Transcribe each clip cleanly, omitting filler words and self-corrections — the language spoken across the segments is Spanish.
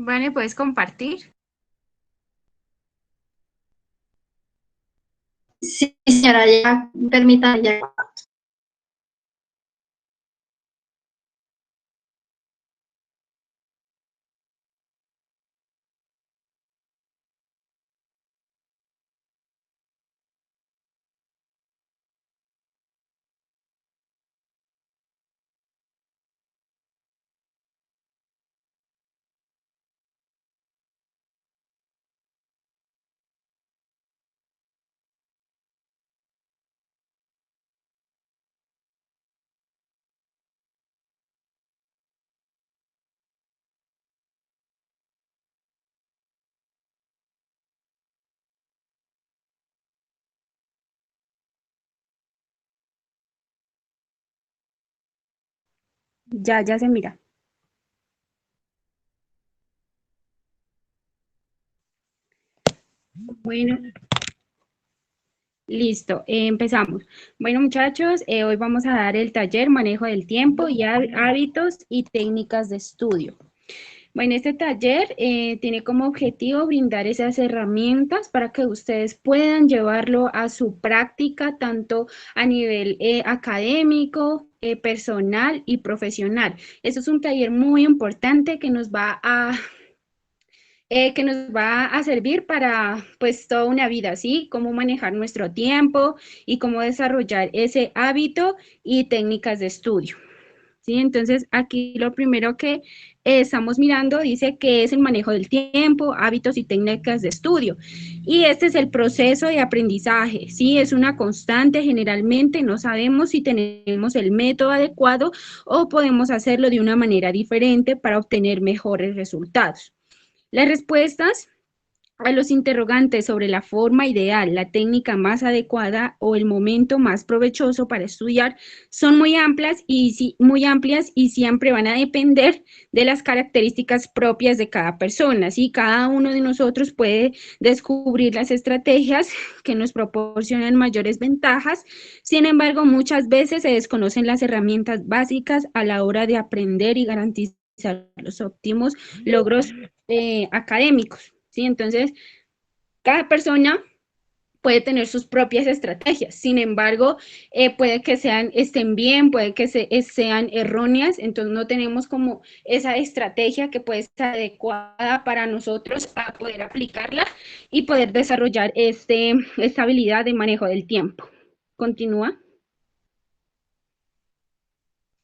Vale, ¿puedes compartir? Sí, señora, ya, permítame, ya. Ya se mira. Bueno, listo, empezamos. Bueno, muchachos, hoy vamos a dar el taller Manejo del Tiempo y Hábitos y Técnicas de Estudio. Bueno, este taller tiene como objetivo brindar esas herramientas para que ustedes puedan llevarlo a su práctica, tanto a nivel académico, personal y profesional. Eso es un taller muy importante que nos va a servir para pues toda una vida, ¿sí? Cómo manejar nuestro tiempo y cómo desarrollar ese hábito y técnicas de estudio. ¿Sí? Entonces, aquí lo primero que estamos mirando dice que es el manejo del tiempo, hábitos y técnicas de estudio. Y este es el proceso de aprendizaje, ¿sí? Es una constante, generalmente no sabemos si tenemos el método adecuado o podemos hacerlo de una manera diferente para obtener mejores resultados. Las respuestas a los interrogantes sobre la forma ideal, la técnica más adecuada o el momento más provechoso para estudiar son muy amplias y siempre van a depender de las características propias de cada persona. ¿Sí? Cada uno de nosotros puede descubrir las estrategias que nos proporcionan mayores ventajas. Sin embargo, muchas veces se desconocen las herramientas básicas a la hora de aprender y garantizar los óptimos logros académicos. ¿Sí? Entonces, cada persona puede tener sus propias estrategias. Sin embargo, puede que estén bien, puede que sean erróneas, entonces no tenemos como esa estrategia que puede estar adecuada para nosotros para poder aplicarla y poder desarrollar esta habilidad de manejo del tiempo. Continúa.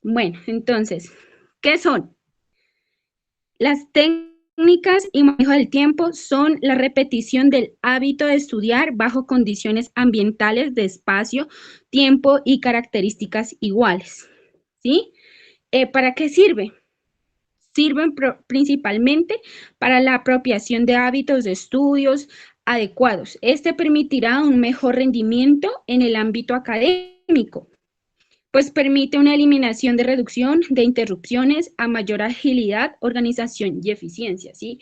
Bueno, entonces, ¿qué son? Las técnicas y manejo del tiempo son la repetición del hábito de estudiar bajo condiciones ambientales de espacio, tiempo y características iguales. ¿Sí? ¿Para qué sirve? Sirven principalmente para la apropiación de hábitos de estudios adecuados. Este permitirá un mejor rendimiento en el ámbito académico, pues permite una eliminación de reducción de interrupciones a mayor agilidad, organización y eficiencia, ¿sí?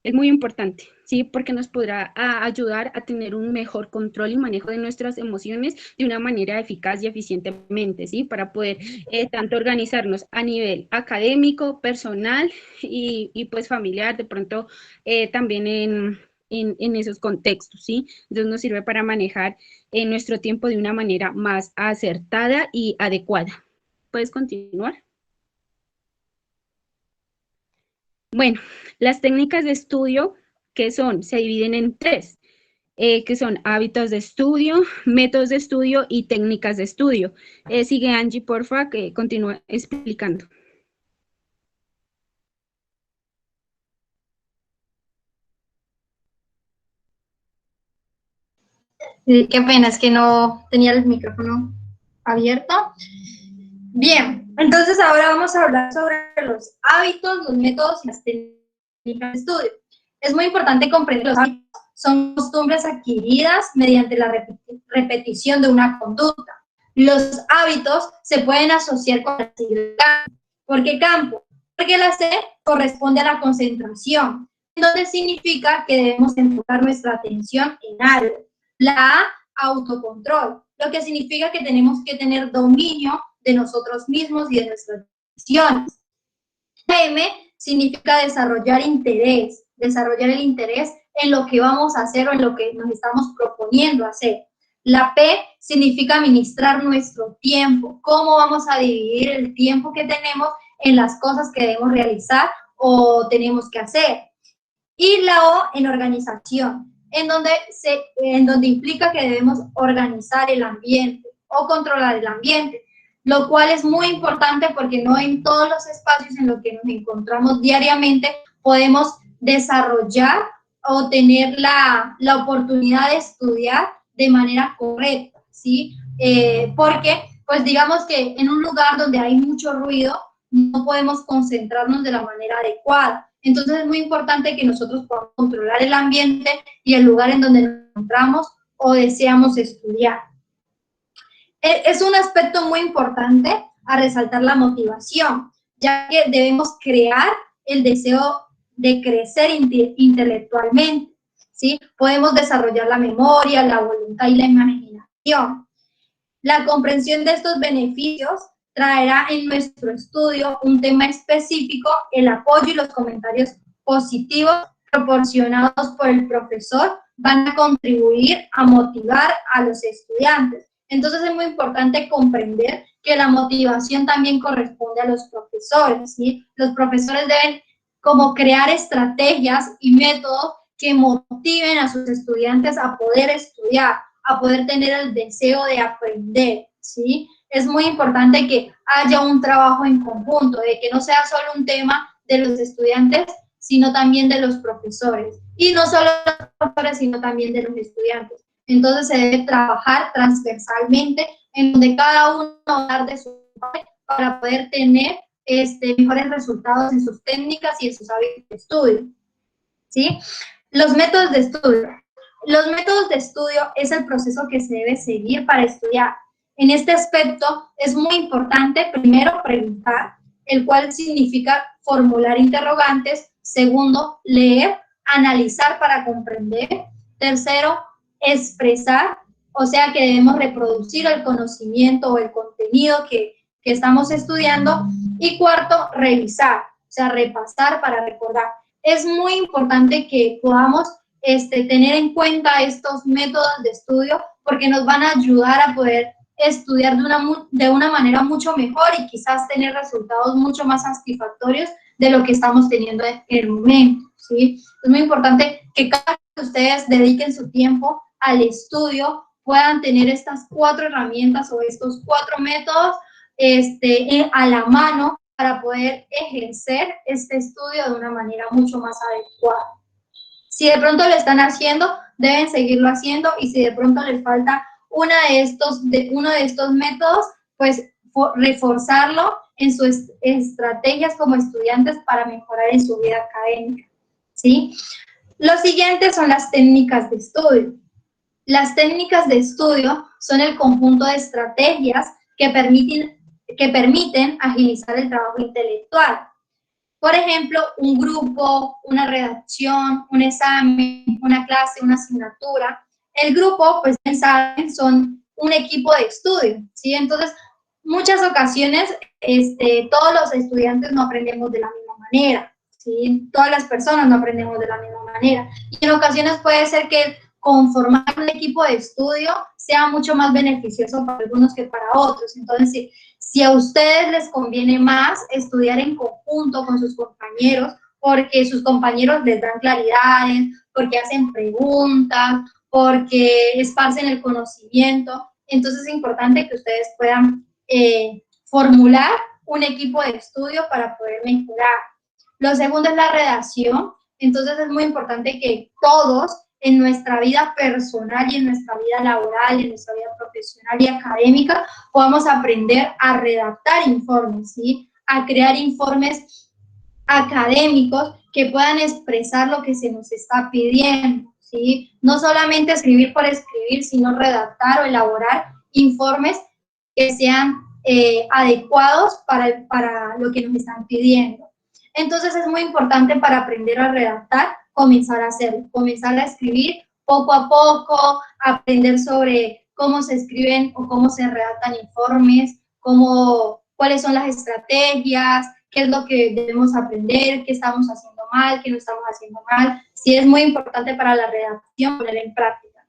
Es muy importante, ¿sí? Porque nos podrá ayudar a tener un mejor control y manejo de nuestras emociones de una manera eficaz y eficientemente, ¿sí? Para poder tanto organizarnos a nivel académico, personal pues familiar, de pronto también en esos contextos, ¿sí? Entonces nos sirve para manejar nuestro tiempo de una manera más acertada y adecuada. ¿Puedes continuar? Bueno, las técnicas de estudio, ¿qué son? Se dividen en tres, que son hábitos de estudio, métodos de estudio y técnicas de estudio. Sigue Angie, porfa, que continúe explicando. Qué pena, es que no tenía el micrófono abierto. Bien, entonces ahora vamos a hablar sobre los hábitos, los métodos y las técnicas de estudio. Es muy importante comprender que los hábitos son costumbres adquiridas mediante la repetición de una conducta. Los hábitos se pueden asociar con la sigla. ¿Por qué campo? Porque la C corresponde a la concentración, donde significa que debemos enfocar nuestra atención en algo. La A, autocontrol, lo que significa que tenemos que tener dominio de nosotros mismos y de nuestras decisiones. La M significa desarrollar el interés en lo que vamos a hacer o en lo que nos estamos proponiendo hacer. La P significa administrar nuestro tiempo, cómo vamos a dividir el tiempo que tenemos en las cosas que debemos realizar o tenemos que hacer. Y la O en organización, en donde implica que debemos organizar el ambiente o controlar el ambiente, lo cual es muy importante porque no en todos los espacios en los que nos encontramos diariamente podemos desarrollar o tener la oportunidad de estudiar de manera correcta, ¿sí? Porque, pues digamos que en un lugar donde hay mucho ruido, no podemos concentrarnos de la manera adecuada. Entonces es muy importante que nosotros podamos controlar el ambiente y el lugar en donde nos encontramos o deseamos estudiar. Es un aspecto muy importante a resaltar la motivación, ya que debemos crear el deseo de crecer intelectualmente, ¿sí? Podemos desarrollar la memoria, la voluntad y la imaginación. La comprensión de estos beneficios traerá en nuestro estudio un tema específico, el apoyo y los comentarios positivos proporcionados por el profesor van a contribuir a motivar a los estudiantes. Entonces es muy importante comprender que la motivación también corresponde a los profesores, ¿sí? Los profesores deben como crear estrategias y métodos que motiven a sus estudiantes a poder estudiar, a poder tener el deseo de aprender, ¿sí? Es muy importante que haya un trabajo en conjunto, de que no sea solo un tema de los estudiantes, sino también de los profesores. Y no solo de los profesores, sino también de los estudiantes. Entonces se debe trabajar transversalmente en donde cada uno va a dar de su parte para poder tener mejores resultados en sus técnicas y en sus hábitos de estudio, ¿sí? Los métodos de estudio. Los métodos de estudio es el proceso que se debe seguir para estudiar. En este aspecto es muy importante, primero, preguntar, el cual significa formular interrogantes. Segundo, leer, analizar para comprender. Tercero, expresar, o sea que debemos reproducir el conocimiento o el contenido que estamos estudiando. Y cuarto, revisar, o sea, repasar para recordar. Es muy importante que podamos tener en cuenta estos métodos de estudio porque nos van a ayudar a poder estudiar de una manera mucho mejor y quizás tener resultados mucho más satisfactorios de lo que estamos teniendo en el momento, ¿sí? Es muy importante que cada vez que ustedes dediquen su tiempo al estudio puedan tener estas 4 herramientas o estos 4 métodos a la mano para poder ejercer este estudio de una manera mucho más adecuada. Si de pronto lo están haciendo, deben seguirlo haciendo, y si de pronto les falta uno de estos métodos, pues reforzarlo en sus estrategias como estudiantes para mejorar en su vida académica, ¿sí? Los siguientes son las técnicas de estudio. Las técnicas de estudio son el conjunto de estrategias que permiten agilizar el trabajo intelectual. Por ejemplo, un grupo, una redacción, un examen, una clase, una asignatura. El grupo, pues ya saben, son un equipo de estudio, ¿sí? Entonces, muchas ocasiones, todos los estudiantes no aprendemos de la misma manera, ¿sí? Todas las personas no aprendemos de la misma manera. Y en ocasiones puede ser que conformar un equipo de estudio sea mucho más beneficioso para algunos que para otros. Entonces, si a ustedes les conviene más estudiar en conjunto con sus compañeros, porque sus compañeros les dan claridades, porque hacen preguntas, porque esparcen el conocimiento, entonces es importante que ustedes puedan formular un equipo de estudio para poder mejorar. Lo segundo es la redacción. Entonces es muy importante que todos en nuestra vida personal y en nuestra vida laboral, en nuestra vida profesional y académica, podamos aprender a redactar informes, ¿sí? A crear informes académicos que puedan expresar lo que se nos está pidiendo, ¿sí? No solamente escribir por escribir, sino redactar o elaborar informes que sean adecuados para lo que nos están pidiendo. Entonces es muy importante para aprender a redactar, comenzar a hacerlo, comenzar a escribir poco a poco, aprender sobre cómo se escriben o cómo se redactan informes, cuáles son las estrategias, qué es lo que debemos aprender, qué estamos haciendo mal, qué no estamos haciendo mal. Sí es muy importante para la redacción poner en práctica.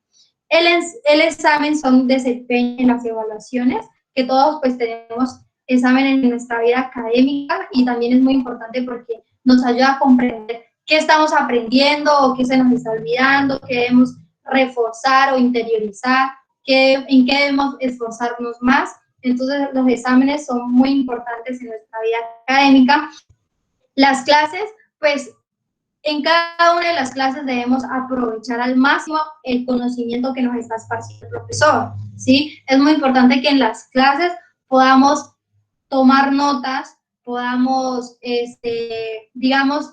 El examen son desempeño en las evaluaciones, que todos pues tenemos examen en nuestra vida académica y también es muy importante porque nos ayuda a comprender qué estamos aprendiendo o qué se nos está olvidando, qué debemos reforzar o interiorizar, en qué debemos esforzarnos más. Entonces, los exámenes son muy importantes en nuestra vida académica. Las clases, pues, en cada una de las clases debemos aprovechar al máximo el conocimiento que nos está esparciendo el profesor, ¿sí? Es muy importante que en las clases podamos tomar notas, podamos, digamos,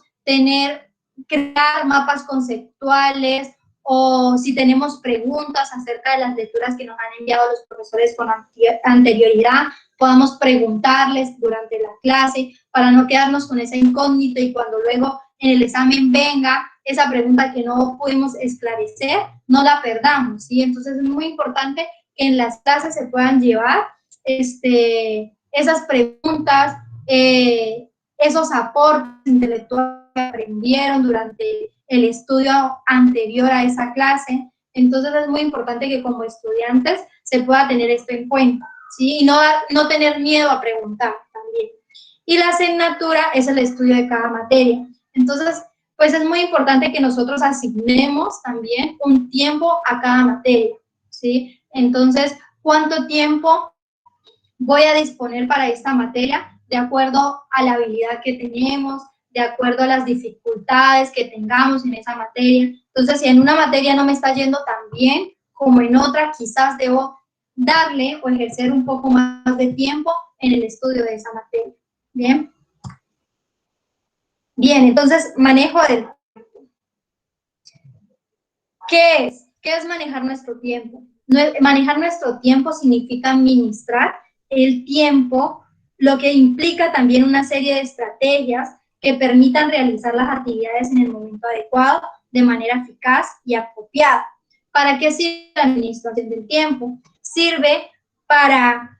crear mapas conceptuales, o si tenemos preguntas acerca de las lecturas que nos han enviado los profesores con anterioridad, podamos preguntarles durante la clase para no quedarnos con esa incógnita y cuando luego en el examen venga esa pregunta que no pudimos esclarecer, no la perdamos, ¿sí? Entonces es muy importante que en las clases se puedan llevar esas preguntas, esos aportes intelectuales que aprendieron durante el estudio anterior a esa clase. Entonces es muy importante que como estudiantes se pueda tener esto en cuenta, ¿sí? Y no tener miedo a preguntar también. Y la asignatura es el estudio de cada materia. Entonces, pues es muy importante que nosotros asignemos también un tiempo a cada materia, ¿sí? Entonces, ¿cuánto tiempo voy a disponer para esta materia? De acuerdo a la habilidad que tenemos, de acuerdo a las dificultades que tengamos en esa materia. Entonces, si en una materia no me está yendo tan bien como en otra, quizás debo darle o ejercer un poco más de tiempo en el estudio de esa materia. ¿Bien? Bien, entonces, manejo del tiempo. ¿Qué es? ¿Qué es manejar nuestro tiempo? Manejar nuestro tiempo significa administrar el tiempo, lo que implica también una serie de estrategias que permitan realizar las actividades en el momento adecuado, de manera eficaz y apropiada. ¿Para qué sirve la administración del tiempo? Sirve para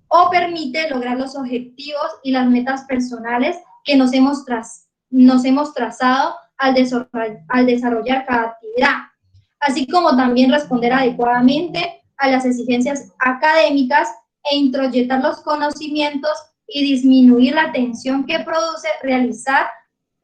o permite lograr los objetivos y las metas personales que nos hemos trazado al desarrollar cada actividad, así como también responder adecuadamente a las exigencias académicas e introyectar los conocimientos y disminuir la tensión que produce realizar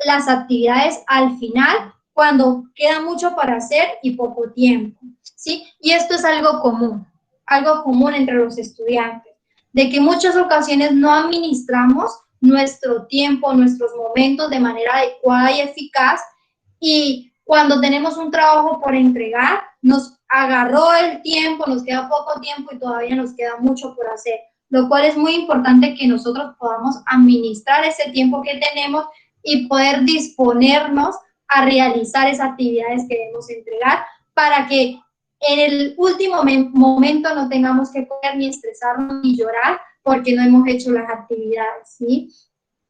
las actividades al final cuando queda mucho para hacer y poco tiempo, ¿sí? Y esto es algo común entre los estudiantes, de que en muchas ocasiones no administramos nuestro tiempo, nuestros momentos de manera adecuada y eficaz, y cuando tenemos un trabajo por entregar, nos agarró el tiempo, nos queda poco tiempo y todavía nos queda mucho por hacer, lo cual es muy importante que nosotros podamos administrar ese tiempo que tenemos y poder disponernos a realizar esas actividades que debemos entregar para que en el último momento no tengamos que comer ni estresarnos ni llorar porque no hemos hecho las actividades, ¿sí?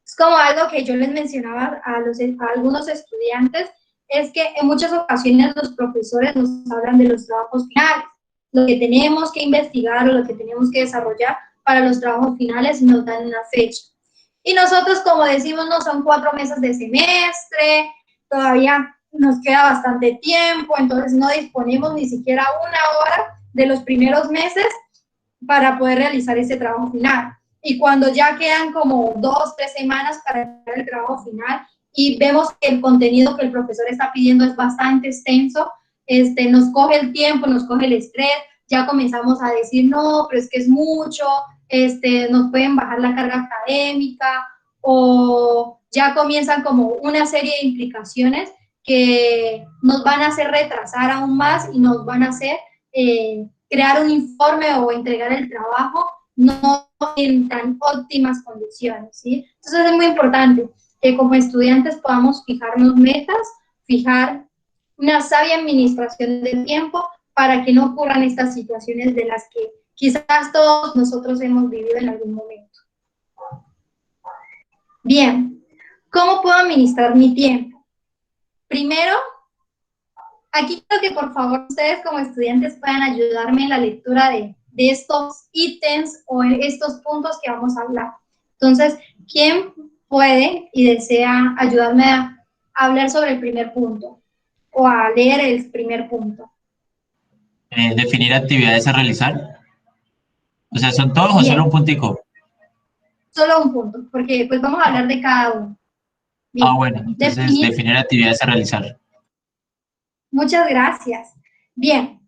Es como algo que yo les mencionaba a algunos estudiantes, es que en muchas ocasiones los profesores nos hablan de los trabajos finales, lo que tenemos que investigar o lo que tenemos que desarrollar para los trabajos finales y nos dan una fecha. Y nosotros, como decimos, no son 4 meses de semestre, todavía nos queda bastante tiempo, entonces no disponemos ni siquiera una hora de los primeros meses para poder realizar ese trabajo final. Y cuando ya quedan como 2, 3 semanas para hacer el trabajo final y vemos que el contenido que el profesor está pidiendo es bastante extenso, nos coge el tiempo, nos coge el estrés, ya comenzamos a decir, no, pero es que es mucho, nos pueden bajar la carga académica, o ya comienzan como una serie de implicaciones que nos van a hacer retrasar aún más y nos van a hacer crear un informe o entregar el trabajo no en tan óptimas condiciones, ¿sí? Entonces es muy importante que como estudiantes podamos fijarnos metas, fijar una sabia administración del tiempo para que no ocurran estas situaciones de las que quizás todos nosotros hemos vivido en algún momento. Bien, ¿cómo puedo administrar mi tiempo? Primero, aquí quiero que por favor ustedes como estudiantes puedan ayudarme en la lectura de estos ítems o estos puntos que vamos a hablar. Entonces, ¿quién puede y desea ayudarme a hablar sobre el primer punto o a leer el primer punto. Definir actividades a realizar. O sea, ¿son todos o Bien. solo un puntico? Solo un punto, porque pues vamos a hablar de cada uno. Bien. Bueno, entonces definir actividades a realizar. Muchas gracias. Bien.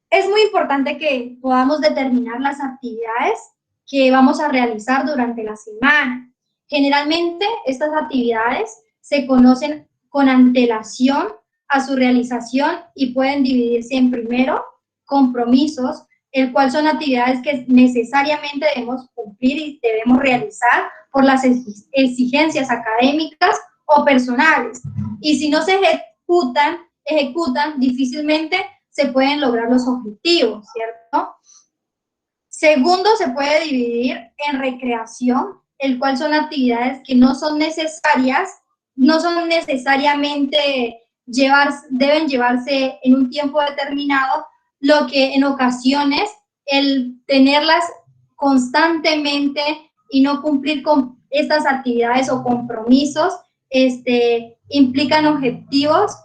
Es muy importante que podamos determinar las actividades que vamos a realizar durante la semana. Generalmente estas actividades se conocen con antelación a su realización y pueden dividirse en primero, compromisos, el cual son actividades que necesariamente debemos cumplir y debemos realizar por las exigencias académicas o personales. Y si no se ejecutan difícilmente se pueden lograr los objetivos, ¿cierto? Segundo, se puede dividir en recreación, el cual son actividades que no son necesarias, no son necesariamente deben llevarse en un tiempo determinado, lo que en ocasiones el tenerlas constantemente y no cumplir con estas actividades o compromisos implican objetivos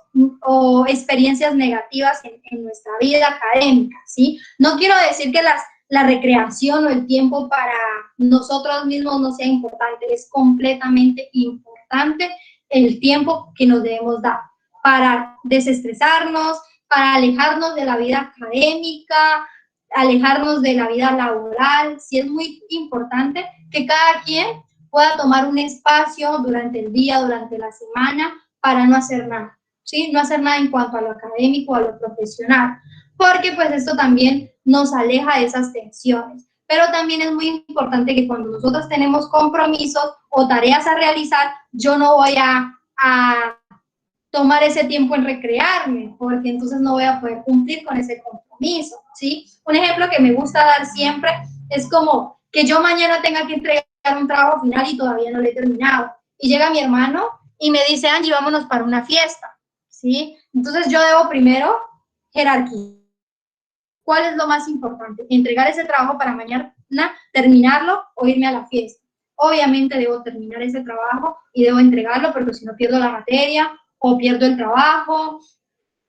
o experiencias negativas en nuestra vida académica, ¿sí? No quiero decir que la recreación o el tiempo para nosotros mismos no sea importante, es completamente importante el tiempo que nos debemos dar para desestresarnos, para alejarnos de la vida académica, alejarnos de la vida laboral. Sí es muy importante que cada quien pueda tomar un espacio durante el día, durante la semana, para no hacer nada, ¿sí? No hacer nada en cuanto a lo académico, a lo profesional, porque pues esto también nos aleja de esas tensiones. Pero también es muy importante que cuando nosotros tenemos compromisos o tareas a realizar, yo no voy a tomar ese tiempo en recrearme, porque entonces no voy a poder cumplir con ese compromiso, ¿sí? Un ejemplo que me gusta dar siempre es como que yo mañana tenga que entregar un trabajo final y todavía no lo he terminado. Y llega mi hermano y me dice, Angie, vámonos para una fiesta, ¿sí? Entonces yo debo primero jerarquizar. ¿Cuál es lo más importante? ¿Entregar ese trabajo para mañana, terminarlo o irme a la fiesta? Obviamente debo terminar ese trabajo y debo entregarlo porque si no pierdo la materia o pierdo el trabajo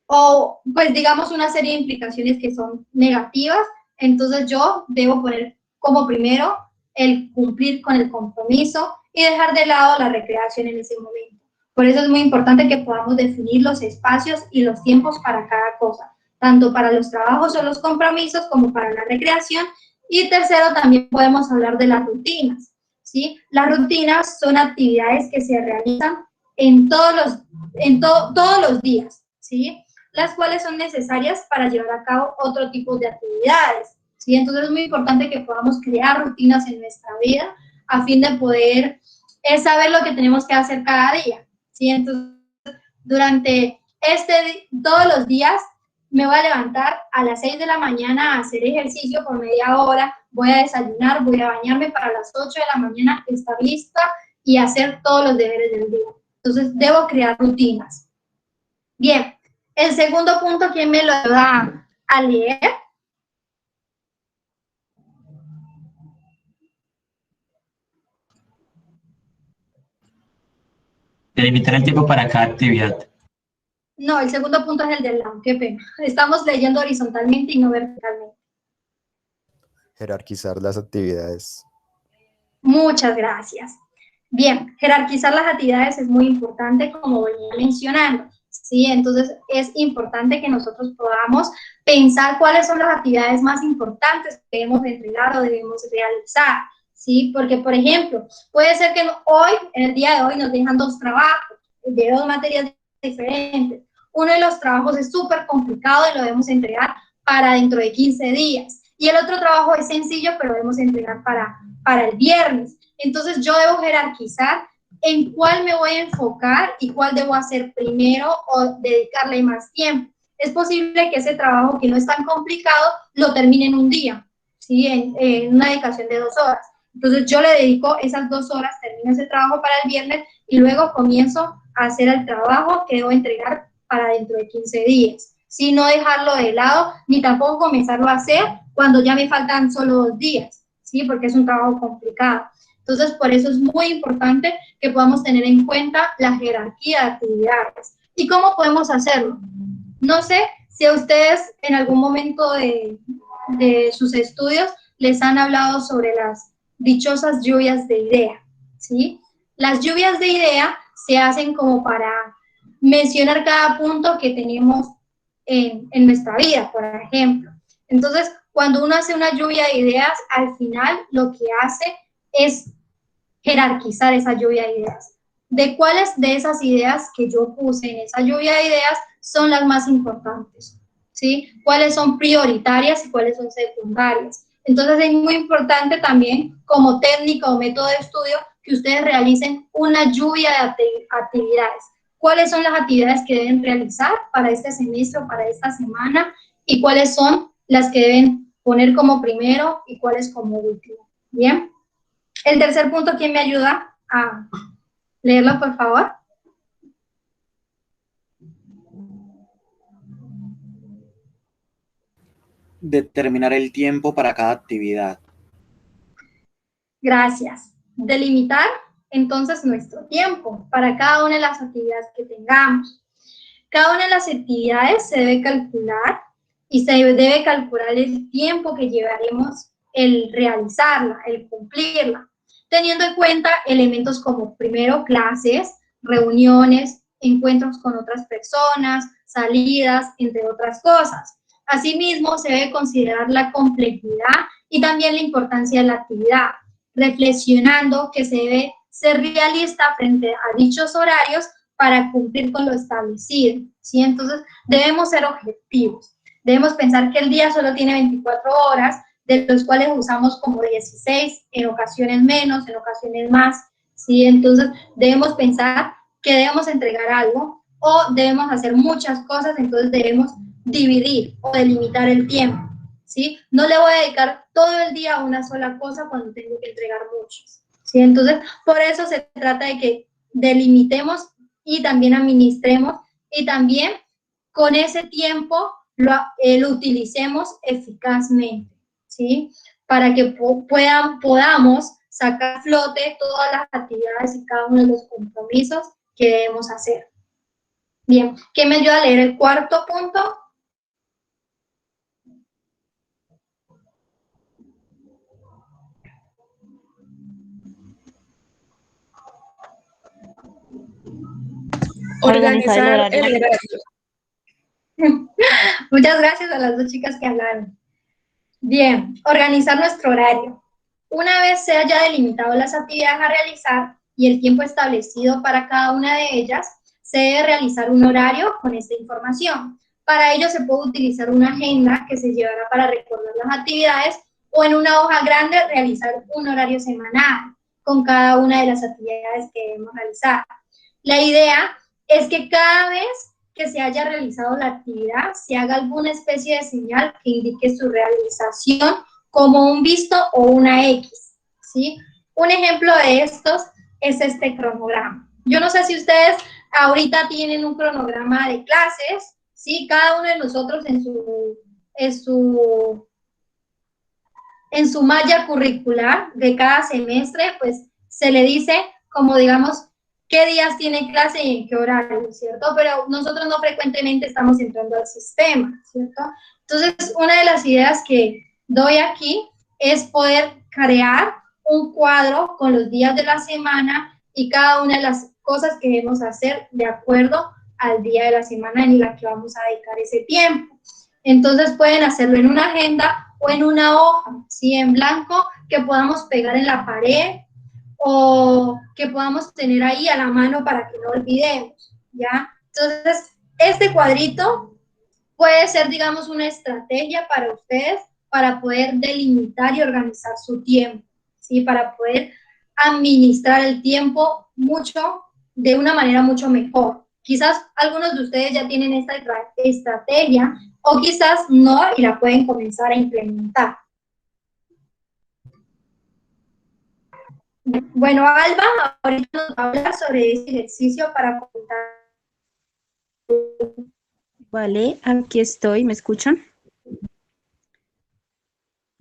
o pues digamos una serie de implicaciones que son negativas. Entonces yo debo poner como primero el cumplir con el compromiso y dejar de lado la recreación en ese momento. Por eso es muy importante que podamos definir los espacios y los tiempos para cada cosa, tanto para los trabajos o los compromisos como para la recreación. Y tercero, también podemos hablar de las rutinas, ¿sí? Las rutinas son actividades que se realizan todos los días, ¿sí? Las cuales son necesarias para llevar a cabo otro tipo de actividades, ¿sí? Entonces es muy importante que podamos crear rutinas en nuestra vida a fin de poder saber lo que tenemos que hacer cada día, ¿sí? Entonces, durante todos los días me voy a levantar a las 6 de la mañana a hacer ejercicio por media hora, voy a desayunar, voy a bañarme para las 8 de la mañana, estar lista y hacer todos los deberes del día. Entonces, debo crear rutinas. Bien, el segundo punto, ¿quién me lo va a leer? Delimitar el tiempo para cada actividad. No, el segundo punto es el del lado, qué pena. Estamos leyendo horizontalmente y no verticalmente. Jerarquizar las actividades. Muchas gracias. Bien, jerarquizar las actividades es muy importante, como venía mencionando, ¿sí? Entonces, es importante que nosotros podamos pensar cuáles son las actividades más importantes que debemos entregar o debemos realizar, ¿sí? Porque, por ejemplo, puede ser que hoy, en el día de hoy, nos dejan 2 trabajos de 2 materias diferentes. Uno de los trabajos es súper complicado y lo debemos entregar para dentro de 15 días. Y el otro trabajo es sencillo, pero debemos entregar para el viernes. Entonces yo debo jerarquizar en cuál me voy a enfocar y cuál debo hacer primero o dedicarle más tiempo. Es posible que ese trabajo que no es tan complicado lo termine en un día, ¿sí? En una dedicación de 2 horas. Entonces yo le dedico esas 2 horas, termino ese trabajo para el viernes y luego comienzo a hacer el trabajo que debo entregar para dentro de 15 días. ¿Sí? No dejarlo de lado, ni tampoco comenzarlo a hacer cuando ya me faltan solo 2 días, ¿sí? Porque es un trabajo complicado. Entonces, por eso es muy importante que podamos tener en cuenta la jerarquía de actividades. ¿Y cómo podemos hacerlo? No sé si a ustedes en algún momento de sus estudios les han hablado sobre las dichosas lluvias de idea, ¿sí? Las lluvias de idea se hacen como para mencionar cada punto que tenemos en nuestra vida, por ejemplo. Entonces, cuando uno hace una lluvia de ideas, al final lo que hace es jerarquizar esa lluvia de ideas. ¿De cuáles de esas ideas que yo puse en esa lluvia de ideas son las más importantes? ¿Sí? ¿Cuáles son prioritarias y cuáles son secundarias? Entonces es muy importante también, como técnica o método de estudio, que ustedes realicen una lluvia de actividades. ¿Cuáles son las actividades que deben realizar para este semestre o para esta semana? ¿Y cuáles son las que deben poner como primero y cuáles como último? ¿Bien? El tercer punto, ¿quién me ayuda a leerlo, por favor? Determinar el tiempo para cada actividad. Gracias. Delimitar entonces nuestro tiempo para cada una de las actividades que tengamos. Cada una de las actividades se debe calcular y se debe calcular el tiempo que llevaremos el realizarla, el cumplirla, teniendo en cuenta elementos como primero clases, reuniones, encuentros con otras personas, salidas, entre otras cosas. Asimismo, se debe considerar la complejidad y también la importancia de la actividad, reflexionando que se debe ser realista frente a dichos horarios para cumplir con lo establecido, ¿sí? Entonces, debemos ser objetivos. Debemos pensar que el día solo tiene 24 horas, de los cuales usamos como 16, en ocasiones menos, en ocasiones más, ¿sí? Entonces, debemos pensar que debemos entregar algo o debemos hacer muchas cosas, entonces debemos dividir o delimitar el tiempo, ¿sí? No le voy a dedicar todo el día a una sola cosa cuando tengo que entregar muchos, ¿sí? Entonces, por eso se trata de que delimitemos y también administremos y también con ese tiempo lo utilicemos eficazmente, ¿sí? Para que podamos sacar a flote todas las actividades y cada uno de los compromisos que debemos hacer. Bien, ¿quién me ayuda a leer el cuarto punto? Organizar el horario. Muchas gracias a las dos chicas que hablaron. Bien, organizar nuestro horario. Una vez se haya delimitado las actividades a realizar y el tiempo establecido para cada una de ellas, se debe realizar un horario con esta información. Para ello se puede utilizar una agenda que se llevará para recordar las actividades o en una hoja grande realizar un horario semanal con cada una de las actividades que debemos realizar. La idea es que cada vez que se haya realizado la actividad, se haga alguna especie de señal que indique su realización como un visto o una X, ¿sí? Un ejemplo de estos es este cronograma. Yo no sé si ustedes ahorita tienen un cronograma de clases, ¿sí? Cada uno de nosotros en su malla curricular de cada semestre, pues se le dice como, digamos, qué días tiene clase y en qué horario, ¿cierto? Pero nosotros no frecuentemente estamos entrando al sistema, ¿cierto? Entonces, una de las ideas que doy aquí es poder crear un cuadro con los días de la semana y cada una de las cosas que debemos hacer de acuerdo al día de la semana en la que vamos a dedicar ese tiempo. Entonces, pueden hacerlo en una agenda o en una hoja, ¿sí? En blanco, que podamos pegar en la pared, o que podamos tener ahí a la mano para que no olvidemos, ¿ya? Entonces, este cuadrito puede ser, digamos, una estrategia para ustedes para poder delimitar y organizar su tiempo, ¿sí? Para poder administrar el tiempo de una manera mucho mejor. Quizás algunos de ustedes ya tienen esta estrategia o quizás no y la pueden comenzar a implementar. Bueno, Alba, ahorita nos va a hablar sobre este ejercicio para comentar. Vale, aquí estoy, ¿me escuchan?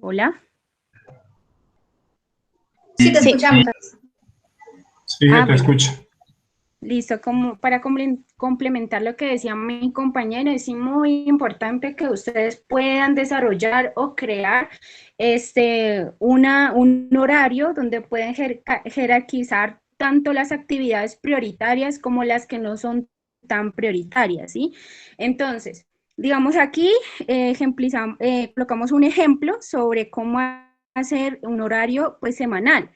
Hola. Sí, Sí, te Sí. escuchamos. Sí, Ah, te bueno. escucho. Listo, como para complementar lo que decía mi compañero, es muy importante que ustedes puedan desarrollar o crear un horario donde pueden jerarquizar tanto las actividades prioritarias como las que no son tan prioritarias, ¿sí? Entonces, digamos aquí, colocamos un ejemplo sobre cómo hacer un horario pues semanal.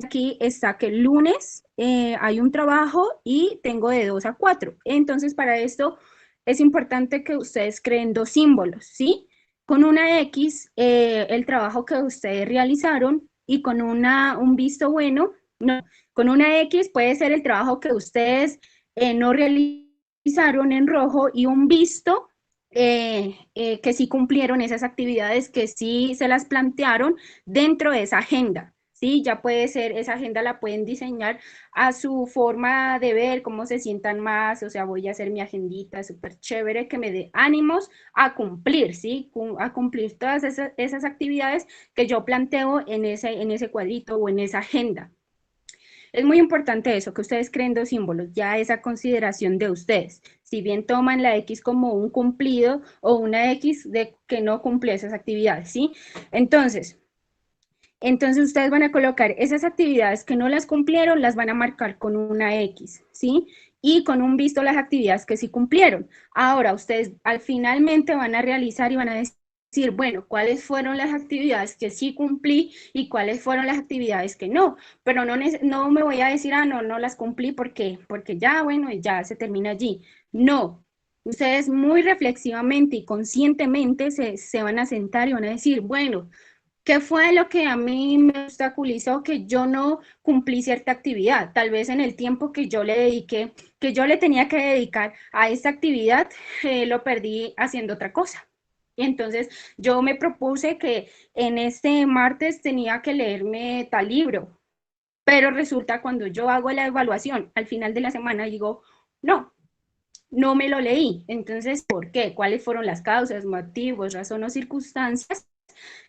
Aquí está que el lunes hay un trabajo y tengo de 2 a 4. Entonces, para esto es importante que ustedes creen dos símbolos, ¿sí? Con una X, el trabajo que ustedes realizaron y con un visto bueno, no, con una X puede ser el trabajo que ustedes no realizaron en rojo y un visto que sí cumplieron esas actividades, que sí se las plantearon dentro de esa agenda. Sí, ya puede ser, esa agenda la pueden diseñar a su forma de ver, cómo se sientan más, o sea, voy a hacer mi agendita súper chévere que me dé ánimos a cumplir, ¿sí? A cumplir todas esas actividades que yo planteo en ese cuadrito o en esa agenda. Es muy importante eso, que ustedes creen dos símbolos, ya esa consideración de ustedes. Si bien toman la X como un cumplido o una X de que no cumple esas actividades, ¿sí? Entonces ustedes van a colocar esas actividades que no las cumplieron, las van a marcar con una X, ¿sí? Y con un visto las actividades que sí cumplieron. Ahora, ustedes finalmente van a realizar y van a decir, bueno, cuáles fueron las actividades que sí cumplí y cuáles fueron las actividades que no. Pero no me voy a decir, no las cumplí porque ya, bueno, ya se termina allí. No. Ustedes muy reflexivamente y conscientemente se van a sentar y van a decir, bueno, ¿qué fue lo que a mí me obstaculizó que yo no cumplí cierta actividad? Tal vez en el tiempo que yo le dediqué, que yo le tenía que dedicar a esta actividad, lo perdí haciendo otra cosa. Y entonces yo me propuse que en este martes tenía que leerme tal libro, pero resulta cuando yo hago la evaluación al final de la semana digo, no me lo leí. Entonces, ¿por qué? ¿Cuáles fueron las causas, motivos, razones o circunstancias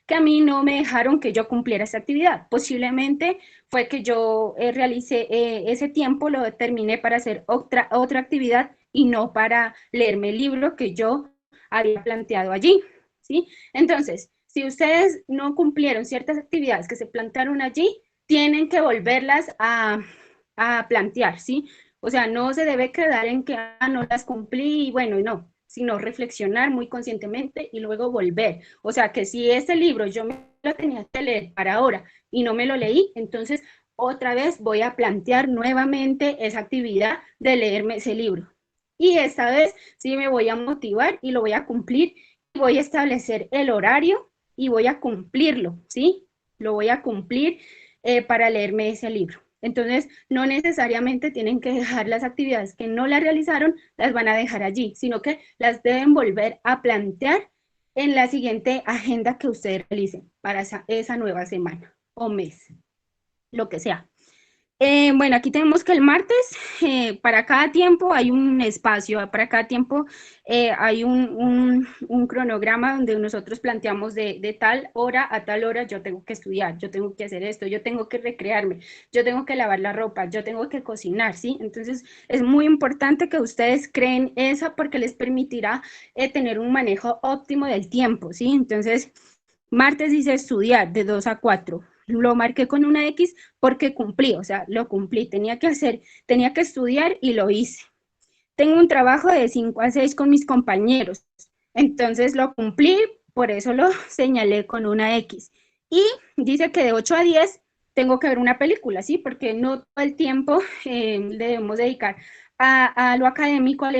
que a mí no me dejaron que yo cumpliera esa actividad? Posiblemente fue que yo realicé ese tiempo, lo determiné para hacer otra actividad y no para leerme el libro que yo había planteado allí, ¿sí? Entonces, si ustedes no cumplieron ciertas actividades que se plantearon allí, tienen que volverlas a plantear, ¿sí? O sea, no se debe quedar en que no las cumplí y bueno, no, sino reflexionar muy conscientemente y luego volver. O sea, que si ese libro yo me lo tenía que leer para ahora y no me lo leí, entonces otra vez voy a plantear nuevamente esa actividad de leerme ese libro. Y esta vez sí me voy a motivar y lo voy a cumplir y voy a establecer el horario y voy a cumplirlo, ¿sí? Lo voy a cumplir para leerme ese libro. Entonces, no necesariamente tienen que dejar las actividades que no las realizaron, las van a dejar allí, sino que las deben volver a plantear en la siguiente agenda que ustedes realicen para esa nueva semana o mes, lo que sea. Bueno, aquí tenemos que el martes, para cada tiempo hay un espacio, para cada tiempo hay un cronograma donde nosotros planteamos de tal hora a tal hora yo tengo que estudiar, yo tengo que hacer esto, yo tengo que recrearme, yo tengo que lavar la ropa, yo tengo que cocinar, ¿sí? Entonces es muy importante que ustedes creen eso porque les permitirá tener un manejo óptimo del tiempo, ¿sí? Entonces, martes dice estudiar de 2 a 4. Lo marqué con una X porque cumplí, o sea, lo cumplí, tenía que estudiar y lo hice. Tengo un trabajo de 5 a 6 con mis compañeros, entonces lo cumplí, por eso lo señalé con una X. Y dice que de 8 a 10 tengo que ver una película, ¿sí? Porque no todo el tiempo debemos dedicar a lo académico, al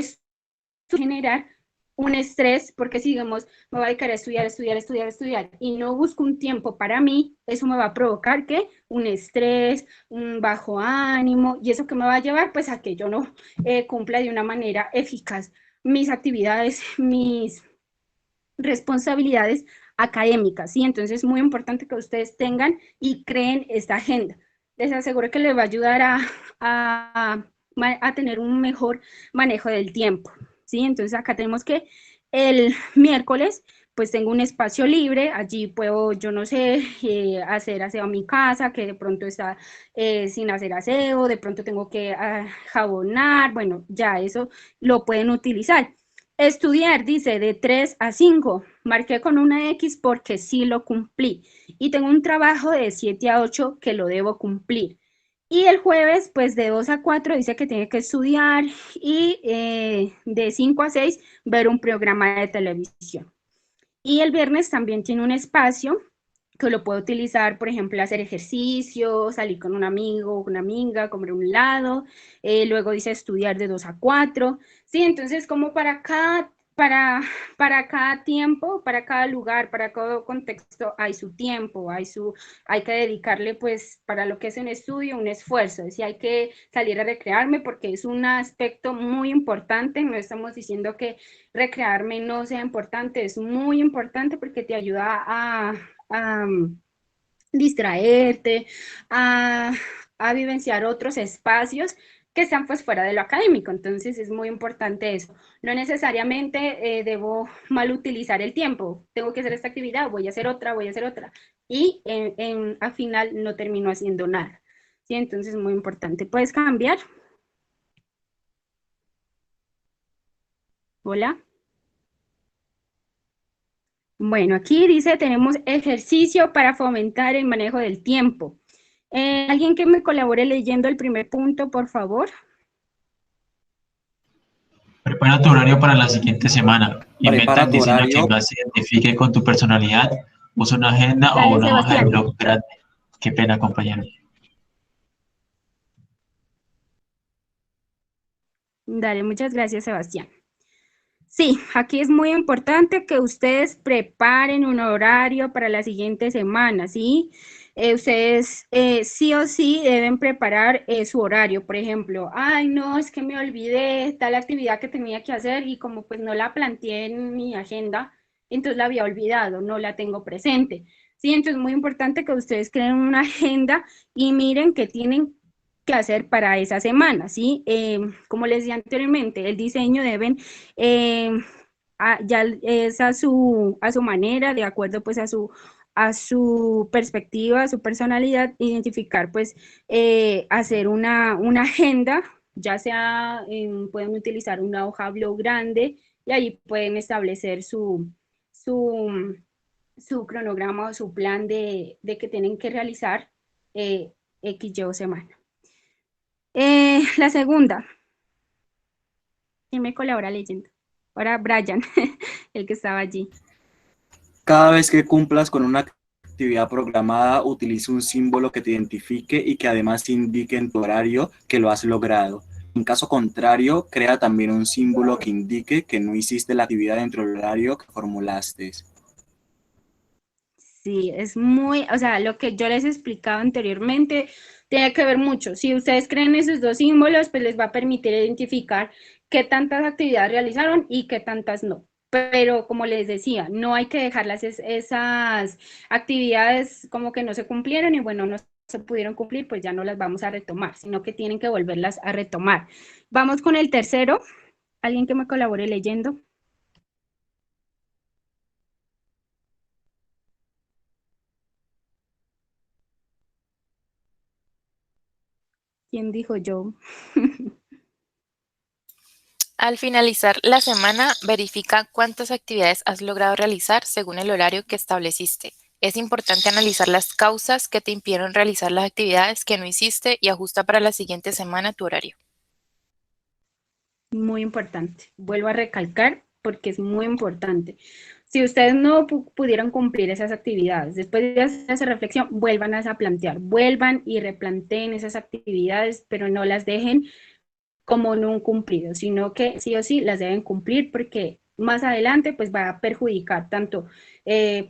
generar un estrés, porque si digamos, me voy a dedicar a estudiar, y no busco un tiempo para mí, eso me va a provocar que un estrés, un bajo ánimo, y eso que me va a llevar pues a que yo no cumpla de una manera eficaz mis actividades, mis responsabilidades académicas, ¿sí? Entonces es muy importante que ustedes tengan y creen esta agenda. Les aseguro que les va a ayudar a tener un mejor manejo del tiempo, ¿sí? Entonces acá tenemos que el miércoles pues tengo un espacio libre, allí puedo, yo no sé, hacer aseo a mi casa, que de pronto está sin hacer aseo, de pronto tengo que jabonar, bueno, ya eso lo pueden utilizar. Estudiar, dice, de 3 a 5, marqué con una X porque sí lo cumplí, y tengo un trabajo de 7 a 8 que lo debo cumplir. Y el jueves, pues de 2 a 4 dice que tiene que estudiar y de 5 a 6 ver un programa de televisión. Y el viernes también tiene un espacio que lo puedo utilizar, por ejemplo, hacer ejercicio, salir con un amigo o una amiga, comer un helado, luego dice estudiar de 2 a 4, ¿sí? Entonces, como para cada tiempo, para cada lugar, para cada contexto, hay su tiempo, hay que dedicarle, pues, para lo que es un estudio, un esfuerzo, es decir, hay que salir a recrearme porque es un aspecto muy importante, no estamos diciendo que recrearme no sea importante, es muy importante porque te ayuda a distraerte, a, a vivenciar otros espacios que están pues fuera de lo académico, entonces es muy importante eso. No necesariamente debo mal utilizar el tiempo, tengo que hacer esta actividad, voy a hacer otra, y al final no termino haciendo nada, ¿sí? Entonces es muy importante. ¿Puedes cambiar? Hola. Bueno, aquí dice, tenemos ejercicio para fomentar el manejo del tiempo. ¿Alguien que me colabore leyendo el primer punto, por favor? Prepara tu horario para la siguiente semana. Inventa Prepara el tu diseño que horario. más se identifique con tu personalidad. Usa una agenda o Dale, una hoja de Sebastián. blog grande. Qué pena, compañero. Dale, muchas gracias, Sebastián. Sí, aquí es muy importante que ustedes preparen un horario para la siguiente semana, ¿sí? Ustedes sí o sí deben preparar su horario. Por ejemplo, ay, no, es que me olvidé tal actividad que tenía que hacer y como pues no la planteé en mi agenda, entonces la había olvidado, no la tengo presente. Sí, entonces es muy importante que ustedes creen una agenda y miren qué tienen que hacer para esa semana, ¿sí? Como les decía anteriormente, el diseño deben ya es a su manera, de acuerdo pues a su perspectiva, a su personalidad, identificar pues hacer una agenda, ya sea pueden utilizar una hoja blog grande y ahí pueden establecer su, su cronograma o su plan de que tienen que realizar X, Y o semana. La segunda, ¿quién me colabora leyendo? Ahora Brian, el que estaba allí. Cada vez que cumplas con una actividad programada, utiliza un símbolo que te identifique y que además indique en tu horario que lo has logrado. En caso contrario, crea también un símbolo que indique que no hiciste la actividad dentro del horario que formulaste. Sí, es muy, o sea, lo que yo les explicaba anteriormente tiene que ver mucho. Si ustedes creen esos dos símbolos, pues les va a permitir identificar qué tantas actividades realizaron y qué tantas no. Pero como les decía, no hay que dejarlas esas actividades como que no se cumplieron y bueno, no se pudieron cumplir, pues ya no las vamos a retomar, sino que tienen que volverlas a retomar. Vamos con el tercero. ¿Alguien que me colabore leyendo? ¿Quién dijo yo? Al finalizar la semana, verifica cuántas actividades has logrado realizar según el horario que estableciste. Es importante analizar las causas que te impidieron realizar las actividades que no hiciste y ajusta para la siguiente semana tu horario. Muy importante. Vuelvo a recalcar porque es muy importante. Si ustedes no pudieron cumplir esas actividades, después de hacer esa reflexión, vuelvan a plantear, vuelvan y replanteen esas actividades, pero no las dejen como no cumplido, sino que sí o sí las deben cumplir porque más adelante pues va a perjudicar tanto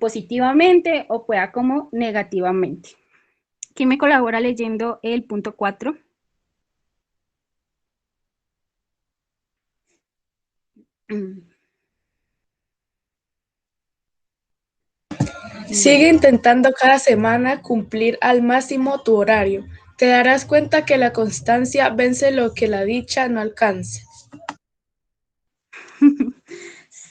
positivamente o pueda como negativamente. ¿Quién me colabora leyendo el punto 4? Sigue intentando cada semana cumplir al máximo tu horario. Te darás cuenta que la constancia vence lo que la dicha no alcance.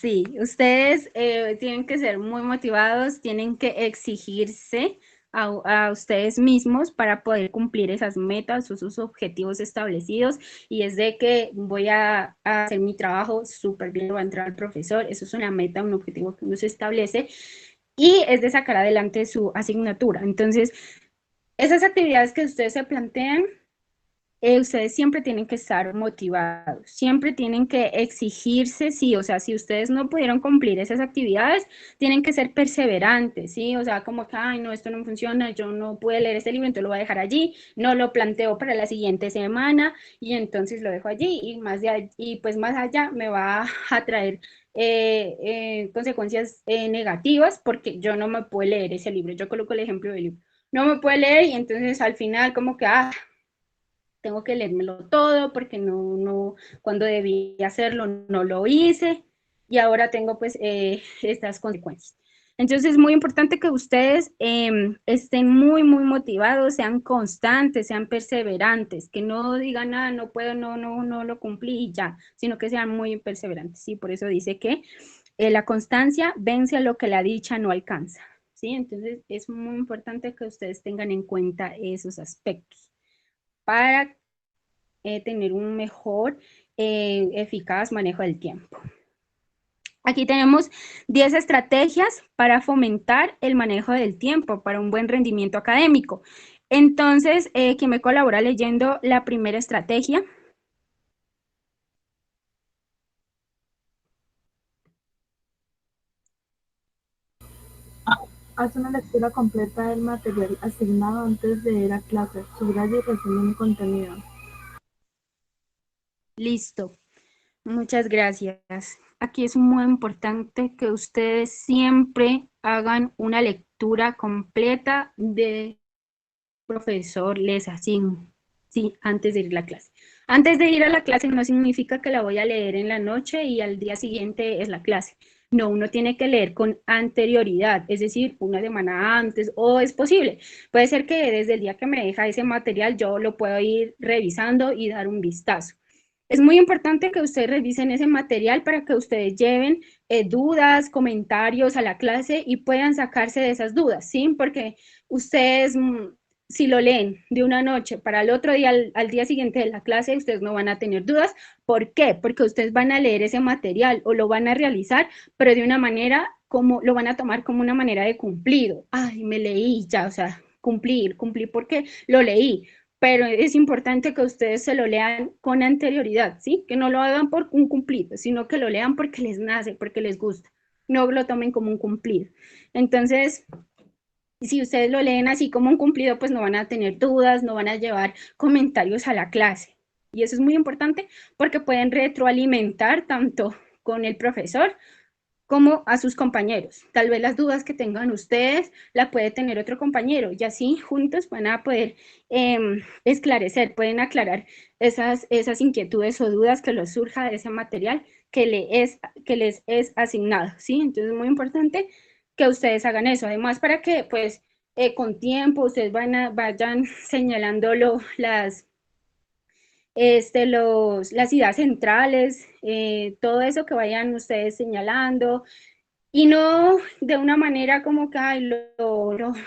Sí, ustedes tienen que ser muy motivados, tienen que exigirse a ustedes mismos para poder cumplir esas metas o sus objetivos establecidos, y es de que voy a hacer mi trabajo súper bien, voy a entrar al profesor, eso es una meta, un objetivo que uno se establece, y es de sacar adelante su asignatura. Entonces, esas actividades que ustedes se plantean, ustedes siempre tienen que estar motivados, siempre tienen que exigirse, sí, o sea, si ustedes no pudieron cumplir esas actividades, tienen que ser perseverantes, sí, o sea, como que, ay, no, esto no funciona, yo no pude leer este libro, entonces lo voy a dejar allí, no lo planteo para la siguiente semana, y entonces lo dejo allí, y pues más allá me va a traer consecuencias negativas, porque yo no me puedo leer ese libro. Yo coloco el ejemplo del libro, no me puedo leer, y entonces al final como que, tengo que leérmelo todo porque cuando debí hacerlo no lo hice, y ahora tengo pues estas consecuencias. Entonces es muy importante que ustedes estén muy, muy motivados, sean constantes, sean perseverantes, que no digan, nada, no puedo, no lo cumplí y ya, sino que sean muy perseverantes, ¿sí? Por eso dice que la constancia vence a lo que la dicha no alcanza, ¿sí? Entonces es muy importante que ustedes tengan en cuenta esos aspectos para tener un mejor, eficaz manejo del tiempo. Aquí tenemos 10 estrategias para fomentar el manejo del tiempo para un buen rendimiento académico. Entonces, ¿quién me colabora leyendo la primera estrategia? Haz una lectura completa del material asignado antes de ir a clase. Subraya y resume el contenido. Listo. Muchas gracias. Aquí es muy importante que ustedes siempre hagan una lectura completa de profesor les asigna, sí, antes de ir a la clase. Antes de ir a la clase no significa que la voy a leer en la noche y al día siguiente es la clase. No, uno tiene que leer con anterioridad, es decir, una semana antes, o es posible. Puede ser que desde el día que me deja ese material yo lo puedo ir revisando y dar un vistazo. Es muy importante que ustedes revisen ese material para que ustedes lleven dudas, comentarios a la clase y puedan sacarse de esas dudas, ¿sí? Porque ustedes, si lo leen de una noche para el otro día, al día siguiente de la clase, ustedes no van a tener dudas. ¿Por qué? Porque ustedes van a leer ese material o lo van a realizar, pero de una manera como lo van a tomar como una manera de cumplido. Ay, me leí ya, o sea, cumplí porque lo leí. Pero es importante que ustedes se lo lean con anterioridad, ¿sí? Que no lo hagan por un cumplido, sino que lo lean porque les nace, porque les gusta. No lo tomen como un cumplido. Entonces, si ustedes lo leen así como un cumplido, pues no van a tener dudas, no van a llevar comentarios a la clase. Y eso es muy importante porque pueden retroalimentar tanto con el profesor como a sus compañeros. Tal vez las dudas que tengan ustedes la puede tener otro compañero, y así juntos van a poder esclarecer, pueden aclarar esas inquietudes o dudas que les surja de ese material que les es asignado, ¿sí? Entonces es muy importante que ustedes hagan eso. Además, para que pues con tiempo ustedes vayan señalando las ideas centrales, todo eso que vayan ustedes señalando, y no de una manera como que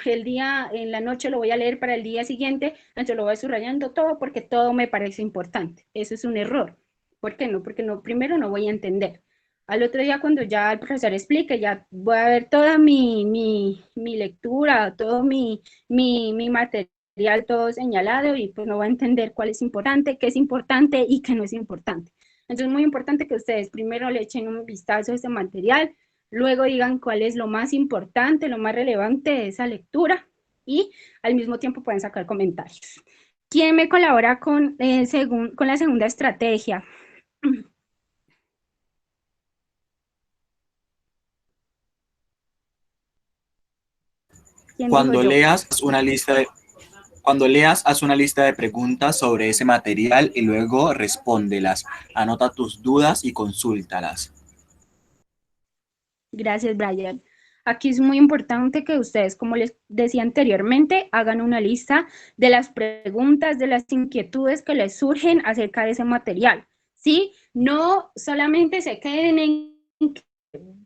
el día, en la noche lo voy a leer para el día siguiente, entonces lo voy subrayando todo porque todo me parece importante. Eso es un error. ¿Por qué no? Porque primero no voy a entender. Al otro día, cuando ya el profesor explique, ya voy a ver toda mi lectura, todo mi material, todo señalado, y pues no voy a entender cuál es importante, qué es importante y qué no es importante. Entonces es muy importante que ustedes primero le echen un vistazo a ese material, luego digan cuál es lo más importante, lo más relevante de esa lectura, y al mismo tiempo pueden sacar comentarios. ¿Quién me colabora con la segunda estrategia? Cuando leas, haz una lista de preguntas sobre ese material y luego respóndelas. Anota tus dudas y consúltalas. Gracias, Brian. Aquí es muy importante que ustedes, como les decía anteriormente, hagan una lista de las preguntas, de las inquietudes que les surgen acerca de ese material, ¿sí? No solamente se queden en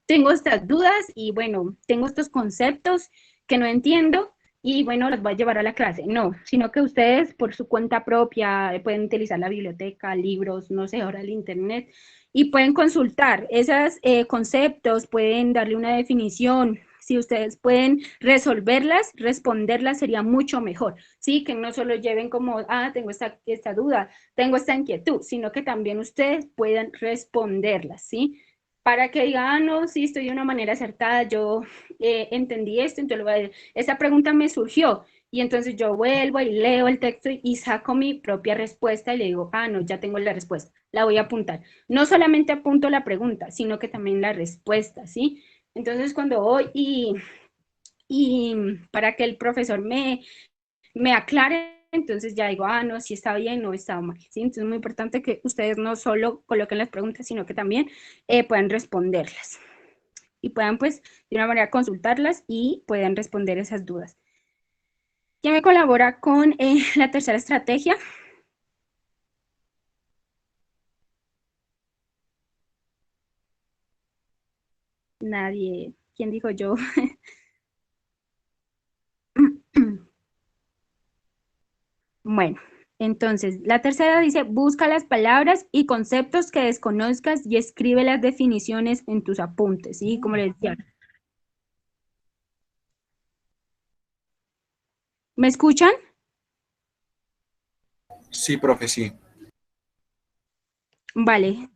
tengo estas dudas y bueno, tengo estos conceptos que no entiendo y bueno, los voy a llevar a la clase. No, sino que ustedes por su cuenta propia pueden utilizar la biblioteca, libros, no sé, ahora el internet y pueden consultar esos conceptos, pueden darle una definición. Si ustedes pueden resolverlas, responderlas sería mucho mejor, ¿sí? Que no solo lleven como, tengo esta duda, tengo esta inquietud, sino que también ustedes puedan responderlas, ¿sí? Para que diga, no, sí, estoy de una manera acertada, yo entendí esto, entonces esa pregunta me surgió, y entonces yo vuelvo y leo el texto y saco mi propia respuesta y le digo, no, ya tengo la respuesta, la voy a apuntar. No solamente apunto la pregunta, sino que también la respuesta, ¿sí? Entonces cuando voy y para que el profesor me aclare, entonces ya digo, no, si está bien, no está mal, ¿sí? Entonces es muy importante que ustedes no solo coloquen las preguntas, sino que también puedan responderlas y puedan pues de una manera consultarlas y puedan responder esas dudas. ¿Quién me colabora con la tercera estrategia? Nadie. ¿Quién dijo yo? Bueno, entonces, la tercera dice, busca las palabras y conceptos que desconozcas y escribe las definiciones en tus apuntes, ¿sí? Como les decía. ¿Me escuchan? Sí, profe, sí. Vale.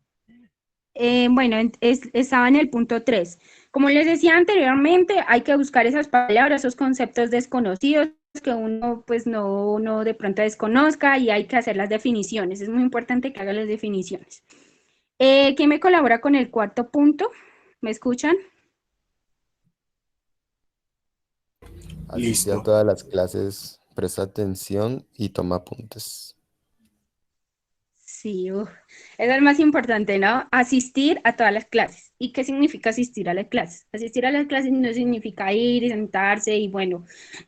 Bueno, estaba en el punto 3. Como les decía anteriormente, hay que buscar esas palabras, esos conceptos desconocidos que uno pues no de pronto desconozca y hay que hacer las definiciones. Es muy importante que hagan las definiciones. ¿Quién me colabora con el cuarto punto? ¿Me escuchan? Asiste a Listo. todas las clases, presta atención y toma apuntes. Sí, eso es lo más importante, ¿no? Asistir a todas las clases. ¿Y qué significa asistir a las clases? Asistir a las clases no significa ir y sentarse y bueno,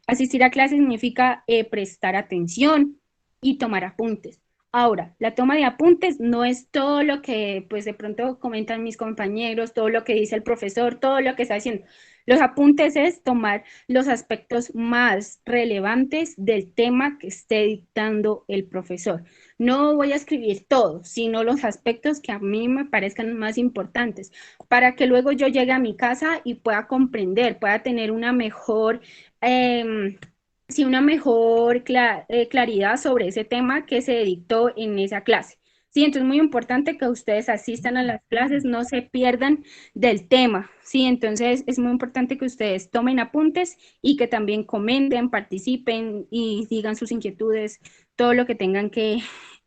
asistir a clases significa prestar atención y tomar apuntes. Ahora, la toma de apuntes no es todo lo que pues de pronto comentan mis compañeros, todo lo que dice el profesor, todo lo que está haciendo. Los apuntes es tomar los aspectos más relevantes del tema que esté dictando el profesor. No voy a escribir todo, sino los aspectos que a mí me parezcan más importantes, para que luego yo llegue a mi casa y pueda comprender, pueda tener una mejor, sí, una mejor claridad sobre ese tema que se dictó en esa clase. Sí, entonces es muy importante que ustedes asistan a las clases, no se pierdan del tema. Sí, entonces es muy importante que ustedes tomen apuntes y que también comenten, participen y digan sus inquietudes, todo lo que tengan que,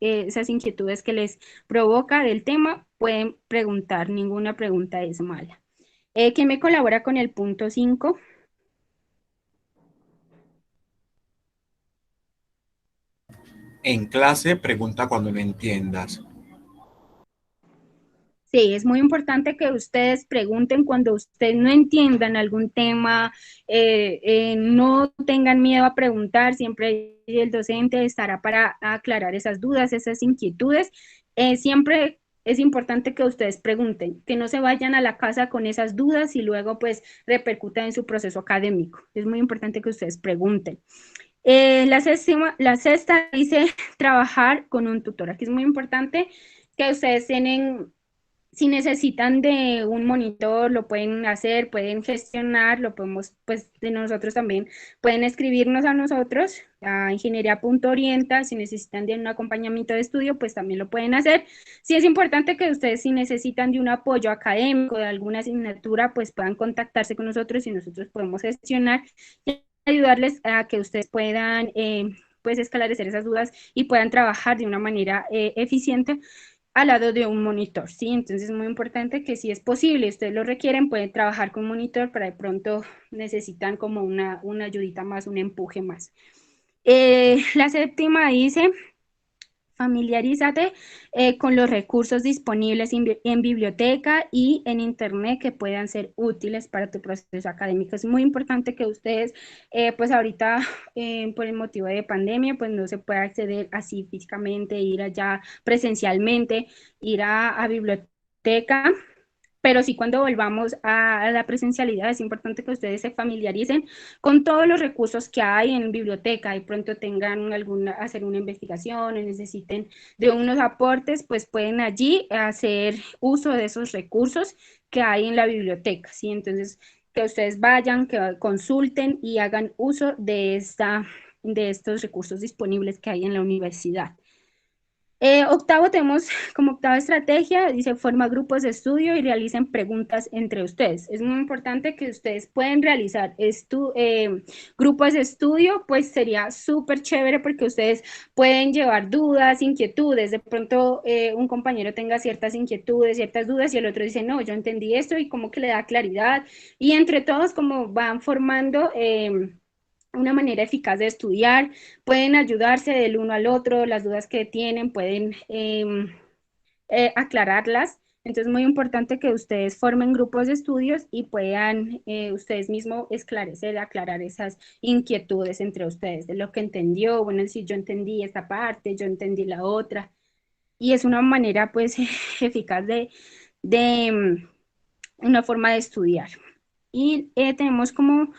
esas inquietudes que les provoca del tema, pueden preguntar, ninguna pregunta es mala. ¿Quién me colabora con el punto 5? En clase, pregunta cuando no entiendas. Sí, es muy importante que ustedes pregunten cuando ustedes no entiendan algún tema, no tengan miedo a preguntar, siempre el docente estará para aclarar esas dudas, esas inquietudes. Siempre es importante que ustedes pregunten, que no se vayan a la casa con esas dudas y luego pues repercutan en su proceso académico. Es muy importante que ustedes pregunten. La sexta dice trabajar con un tutor. Aquí es muy importante que ustedes tienen, si necesitan de un monitor, lo pueden hacer, pueden gestionar, lo podemos, pues, de nosotros también, pueden escribirnos a nosotros, a ingeniería.orienta, si necesitan de un acompañamiento de estudio, pues también lo pueden hacer. Sí es importante que ustedes, si necesitan de un apoyo académico, de alguna asignatura, pues puedan contactarse con nosotros y nosotros podemos gestionar y ayudarles a que ustedes puedan, pues, esclarecer esas dudas y puedan trabajar de una manera eficiente al lado de un monitor, ¿sí? Entonces es muy importante que si es posible, ustedes lo requieren, pueden trabajar con un monitor, pero de pronto necesitan como una ayudita más, un empuje más. La séptima dice, familiarízate con los recursos disponibles en biblioteca y en internet que puedan ser útiles para tu proceso académico. Es muy importante que ustedes, pues ahorita por el motivo de pandemia, pues no se puede acceder así físicamente, ir allá presencialmente, ir a biblioteca, pero sí cuando volvamos a la presencialidad es importante que ustedes se familiaricen con todos los recursos que hay en biblioteca. De pronto tengan hacer una investigación o necesiten de unos aportes, pues pueden allí hacer uso de esos recursos que hay en la biblioteca, ¿sí? Entonces, que ustedes vayan, que consulten y hagan uso de estos recursos disponibles que hay en la universidad. Octavo, tenemos como octava estrategia, dice forma grupos de estudio y realicen preguntas entre ustedes. Es muy importante que ustedes pueden realizar grupos de estudio, pues sería súper chévere porque ustedes pueden llevar dudas, inquietudes. De pronto un compañero tenga ciertas inquietudes, ciertas dudas y el otro dice, no, yo entendí esto y como que le da claridad. Y entre todos como van formando una manera eficaz de estudiar, pueden ayudarse del uno al otro, las dudas que tienen pueden aclararlas. Entonces es muy importante que ustedes formen grupos de estudios y puedan ustedes mismos esclarecer, aclarar esas inquietudes entre ustedes, de lo que entendió, bueno, si yo entendí esta parte, yo entendí la otra. Y es una manera pues eficaz de una forma de estudiar. Y tenemos como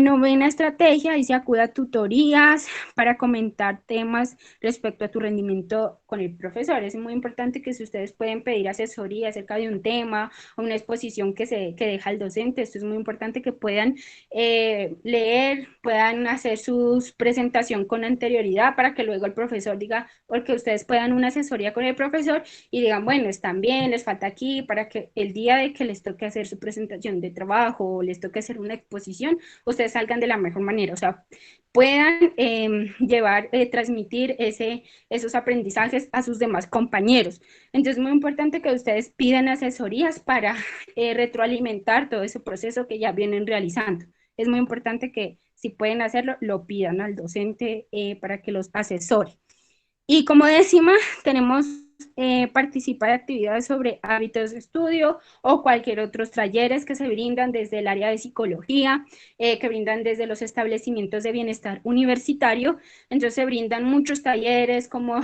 novena estrategia, dice acuda a tutorías para comentar temas respecto a tu rendimiento con el profesor. Es muy importante que si ustedes pueden pedir asesoría acerca de un tema o una exposición que deja el docente, esto es muy importante que puedan leer, puedan hacer su presentación con anterioridad para que luego el profesor diga, porque ustedes puedan una asesoría con el profesor y digan, bueno, están bien, les falta aquí, para que el día de que les toque hacer su presentación de trabajo o les toque hacer una exposición, ustedes salgan de la mejor manera, o sea, puedan transmitir esos aprendizajes a sus demás compañeros. Entonces es muy importante que ustedes pidan asesorías para retroalimentar todo ese proceso que ya vienen realizando. Es muy importante que si pueden hacerlo, lo pidan al docente para que los asesore. Y como décima, tenemos participar de actividades sobre hábitos de estudio o cualquier otros talleres que se brindan desde el área de psicología, que brindan desde los establecimientos de bienestar universitario. Entonces se brindan muchos talleres como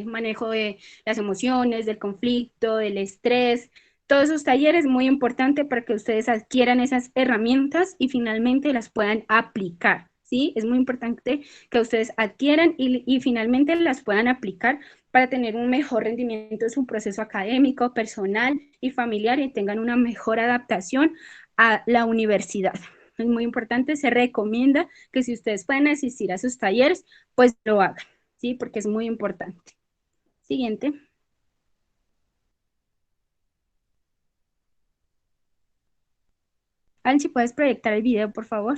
manejo de las emociones, del conflicto, del estrés. Todos esos talleres muy importante para que ustedes adquieran esas herramientas y finalmente las puedan aplicar. ¿Sí? Es muy importante que ustedes adquieran y finalmente las puedan aplicar para tener un mejor rendimiento en su proceso académico, personal y familiar y tengan una mejor adaptación a la universidad. Es muy importante, se recomienda que si ustedes pueden asistir a sus talleres, pues lo hagan, ¿sí? Porque es muy importante. Siguiente. Anchi, ¿puedes proyectar el video, por favor?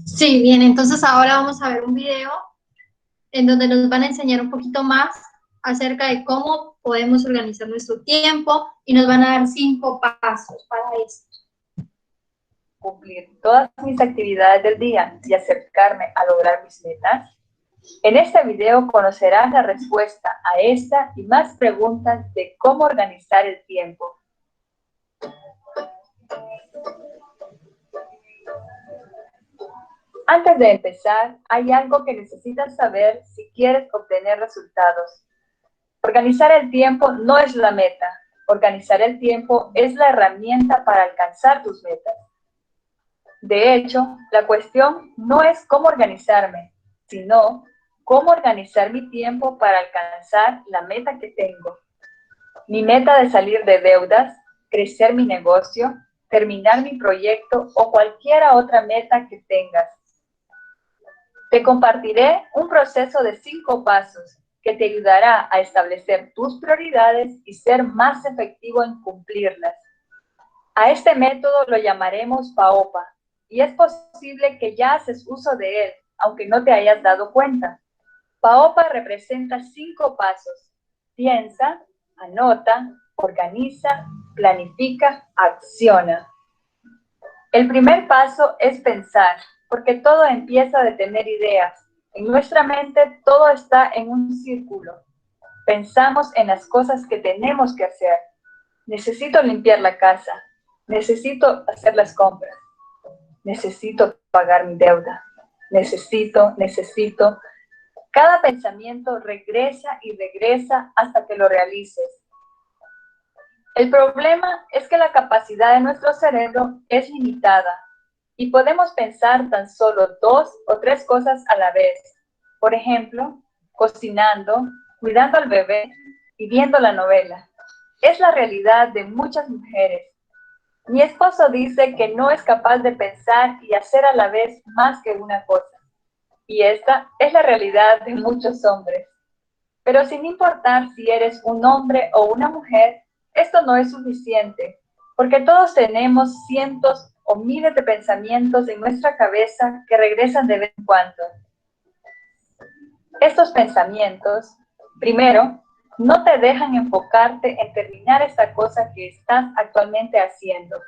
Sí, bien, entonces ahora vamos a ver un video en donde nos van a enseñar un poquito más acerca de cómo podemos organizar nuestro tiempo y nos van a dar 5 pasos para esto. Cumplir todas mis actividades del día y acercarme a lograr mis metas. En este video conocerás la respuesta a esta y más preguntas de cómo organizar el tiempo. Antes de empezar, hay algo que necesitas saber si quieres obtener resultados. Organizar el tiempo no es la meta. Organizar el tiempo es la herramienta para alcanzar tus metas. De hecho, la cuestión no es cómo organizarme, sino cómo organizar mi tiempo para alcanzar la meta que tengo. Mi meta de salir de deudas, crecer mi negocio, terminar mi proyecto o cualquier otra meta que tengas. Te compartiré un proceso de 5 pasos que te ayudará a establecer tus prioridades y ser más efectivo en cumplirlas. A este método lo llamaremos PAOPA y es posible que ya haces uso de él, aunque no te hayas dado cuenta. PAOPA representa 5 pasos. Piensa, anota, organiza, planifica, acciona. El primer paso es pensar, porque todo empieza de tener ideas. En nuestra mente todo está en un círculo. Pensamos en las cosas que tenemos que hacer. Necesito limpiar la casa. Necesito hacer las compras. Necesito pagar mi deuda. Necesito. Cada pensamiento regresa y regresa hasta que lo realices. El problema es que la capacidad de nuestro cerebro es limitada y podemos pensar tan solo 2 o 3 cosas a la vez. Por ejemplo, cocinando, cuidando al bebé y viendo la novela. Es la realidad de muchas mujeres. Mi esposo dice que no es capaz de pensar y hacer a la vez más que una cosa. Y esta es la realidad de muchos hombres. Pero sin importar si eres un hombre o una mujer, esto no es suficiente, porque todos tenemos cientos o miles de pensamientos en nuestra cabeza que regresan de vez en cuando. Estos pensamientos, primero, no te dejan enfocarte en terminar esta cosa que estás actualmente haciendo.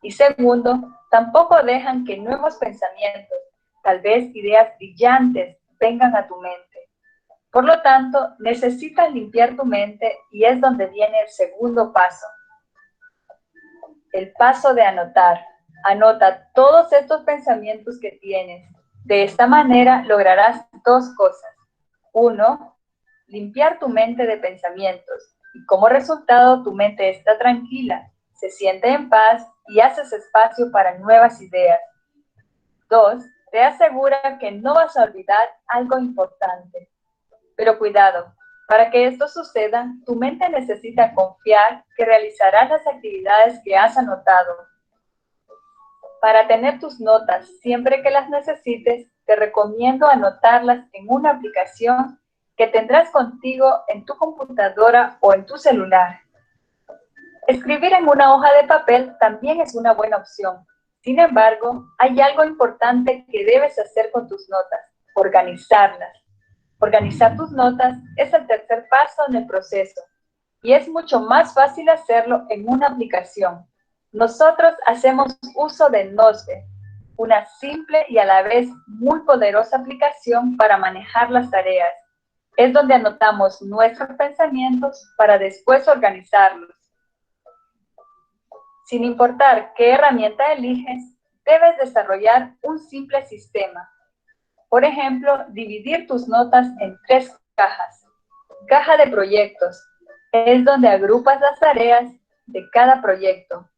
Y segundo, tampoco dejan que nuevos pensamientos, tal vez ideas brillantes, vengan a tu mente. Por lo tanto, necesitas limpiar tu mente y es donde viene el segundo paso. El paso de anotar. Anota todos estos pensamientos que tienes. De esta manera lograrás 2 cosas. 1, limpiar tu mente de pensamientos. Y como resultado, tu mente está tranquila, se siente en paz y haces espacio para nuevas ideas. 2, te asegura que no vas a olvidar algo importante. Pero cuidado, para que esto suceda, tu mente necesita confiar que realizarás las actividades que has anotado. Para tener tus notas siempre que las necesites, te recomiendo anotarlas en una aplicación que tendrás contigo en tu computadora o en tu celular. Escribir en una hoja de papel también es una buena opción. Sin embargo, hay algo importante que debes hacer con tus notas: organizarlas. Organizar tus notas es el tercer paso en el proceso y es mucho más fácil hacerlo en una aplicación. Nosotros hacemos uso de Notepad, una simple y a la vez muy poderosa aplicación para manejar las tareas. Es donde anotamos nuestros pensamientos para después organizarlos. Sin importar qué herramienta eliges, debes desarrollar un simple sistema. Por ejemplo, dividir tus notas en 3 cajas. Caja de proyectos es donde agrupas las tareas de cada proyecto.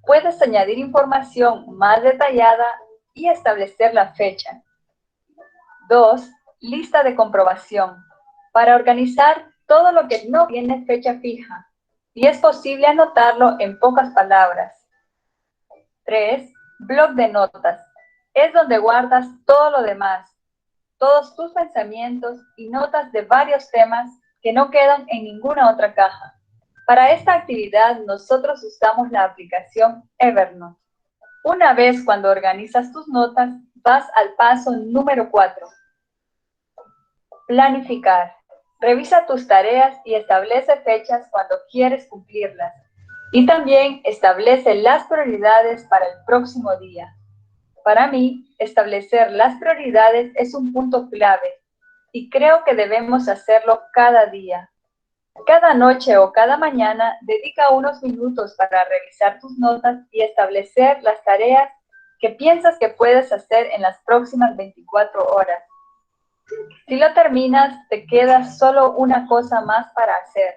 Puedes añadir información más detallada y establecer la fecha. 2. Lista de comprobación. Para organizar todo lo que no tiene fecha fija y es posible anotarlo en pocas palabras. 3. Bloc de notas. Es donde guardas todo lo demás, todos tus pensamientos y notas de varios temas que no quedan en ninguna otra caja. Para esta actividad nosotros usamos la aplicación Evernote. Una vez cuando organizas tus notas, vas al paso número 4. Planificar. Revisa tus tareas y establece fechas cuando quieres cumplirlas. Y también establece las prioridades para el próximo día. Para mí, establecer las prioridades es un punto clave y creo que debemos hacerlo cada día. Cada noche o cada mañana, dedica unos minutos para revisar tus notas y establecer las tareas que piensas que puedes hacer en las próximas 24 horas. Si lo terminas, te queda solo una cosa más para hacer.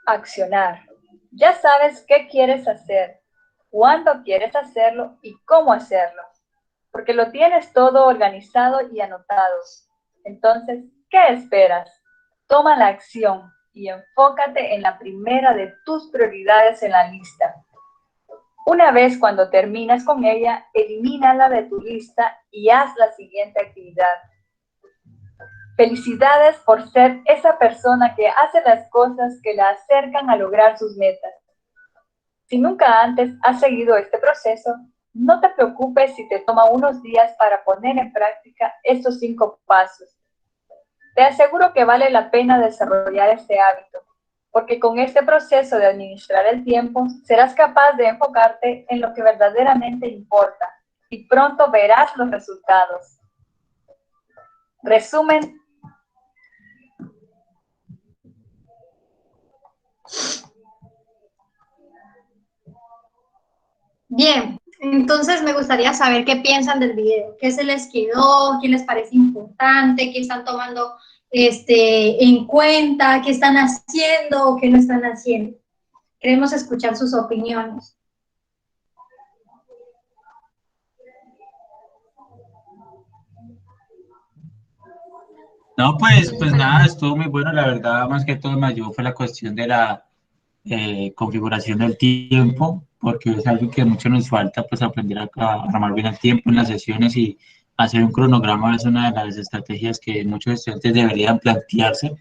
Accionar. Ya sabes qué quieres hacer, cuándo quieres hacerlo y cómo hacerlo, porque lo tienes todo organizado y anotado. Entonces, ¿qué esperas? Toma la acción y enfócate en la primera de tus prioridades en la lista. Una vez cuando terminas con ella, elimínala de tu lista y haz la siguiente actividad. Felicidades por ser esa persona que hace las cosas que la acercan a lograr sus metas. Si nunca antes has seguido este proceso, no te preocupes si te toma unos días para poner en práctica estos 5 pasos. Te aseguro que vale la pena desarrollar este hábito, porque con este proceso de administrar el tiempo, serás capaz de enfocarte en lo que verdaderamente importa y pronto verás los resultados. Resumen. Bien, entonces me gustaría saber qué piensan del video, qué se les quedó, qué les parece importante, qué están tomando en cuenta, qué están haciendo o qué no están haciendo. Queremos escuchar sus opiniones. No, pues nada, estuvo muy bueno. La verdad, más que todo me ayudó fue la cuestión de la configuración del tiempo, porque es algo que mucho nos falta, pues aprender a armar bien el tiempo en las sesiones y hacer un cronograma es una de las estrategias que muchos estudiantes deberían plantearse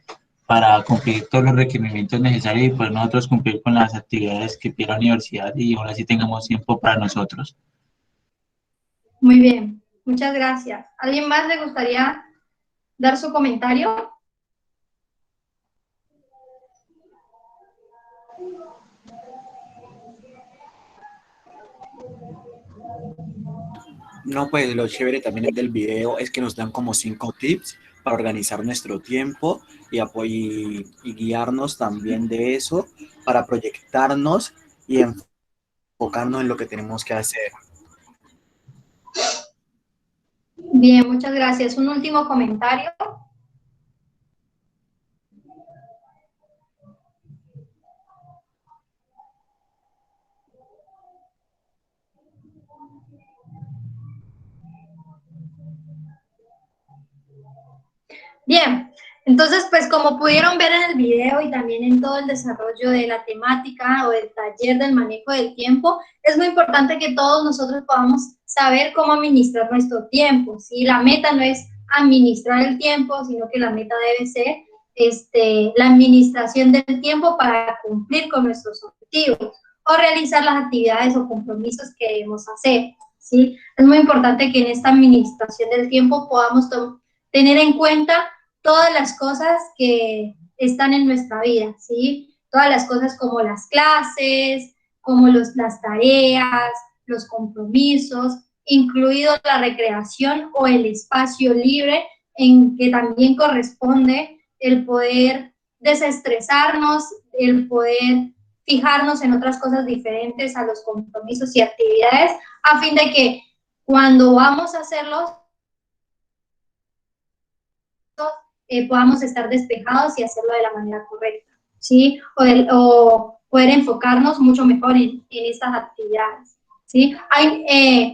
para cumplir todos los requerimientos necesarios y poder nosotros cumplir con las actividades que pide la universidad y ahora sí tengamos tiempo para nosotros. Muy bien, muchas gracias. ¿Alguien más le gustaría dar su comentario? No, pues lo chévere también del video es que nos dan como 5 tips para organizar nuestro tiempo y guiarnos también de eso para proyectarnos y enfocarnos en lo que tenemos que hacer. Bien, muchas gracias. Un último comentario. Bien, entonces pues como pudieron ver en el video y también en todo el desarrollo de la temática o del taller del manejo del tiempo, es muy importante que todos nosotros podamos saber cómo administrar nuestro tiempo, ¿sí? La meta no es administrar el tiempo, sino que la meta debe ser la administración del tiempo para cumplir con nuestros objetivos o realizar las actividades o compromisos que debemos hacer, ¿sí? Es muy importante que en esta administración del tiempo podamos tener en cuenta todas las cosas que están en nuestra vida, ¿sí? Todas las cosas como las clases, como las tareas, los compromisos, incluido la recreación o el espacio libre en que también corresponde el poder desestresarnos, el poder fijarnos en otras cosas diferentes a los compromisos y actividades, a fin de que cuando vamos a hacerlos, podamos estar despejados y hacerlo de la manera correcta, ¿sí? O poder enfocarnos mucho mejor en estas actividades, ¿sí?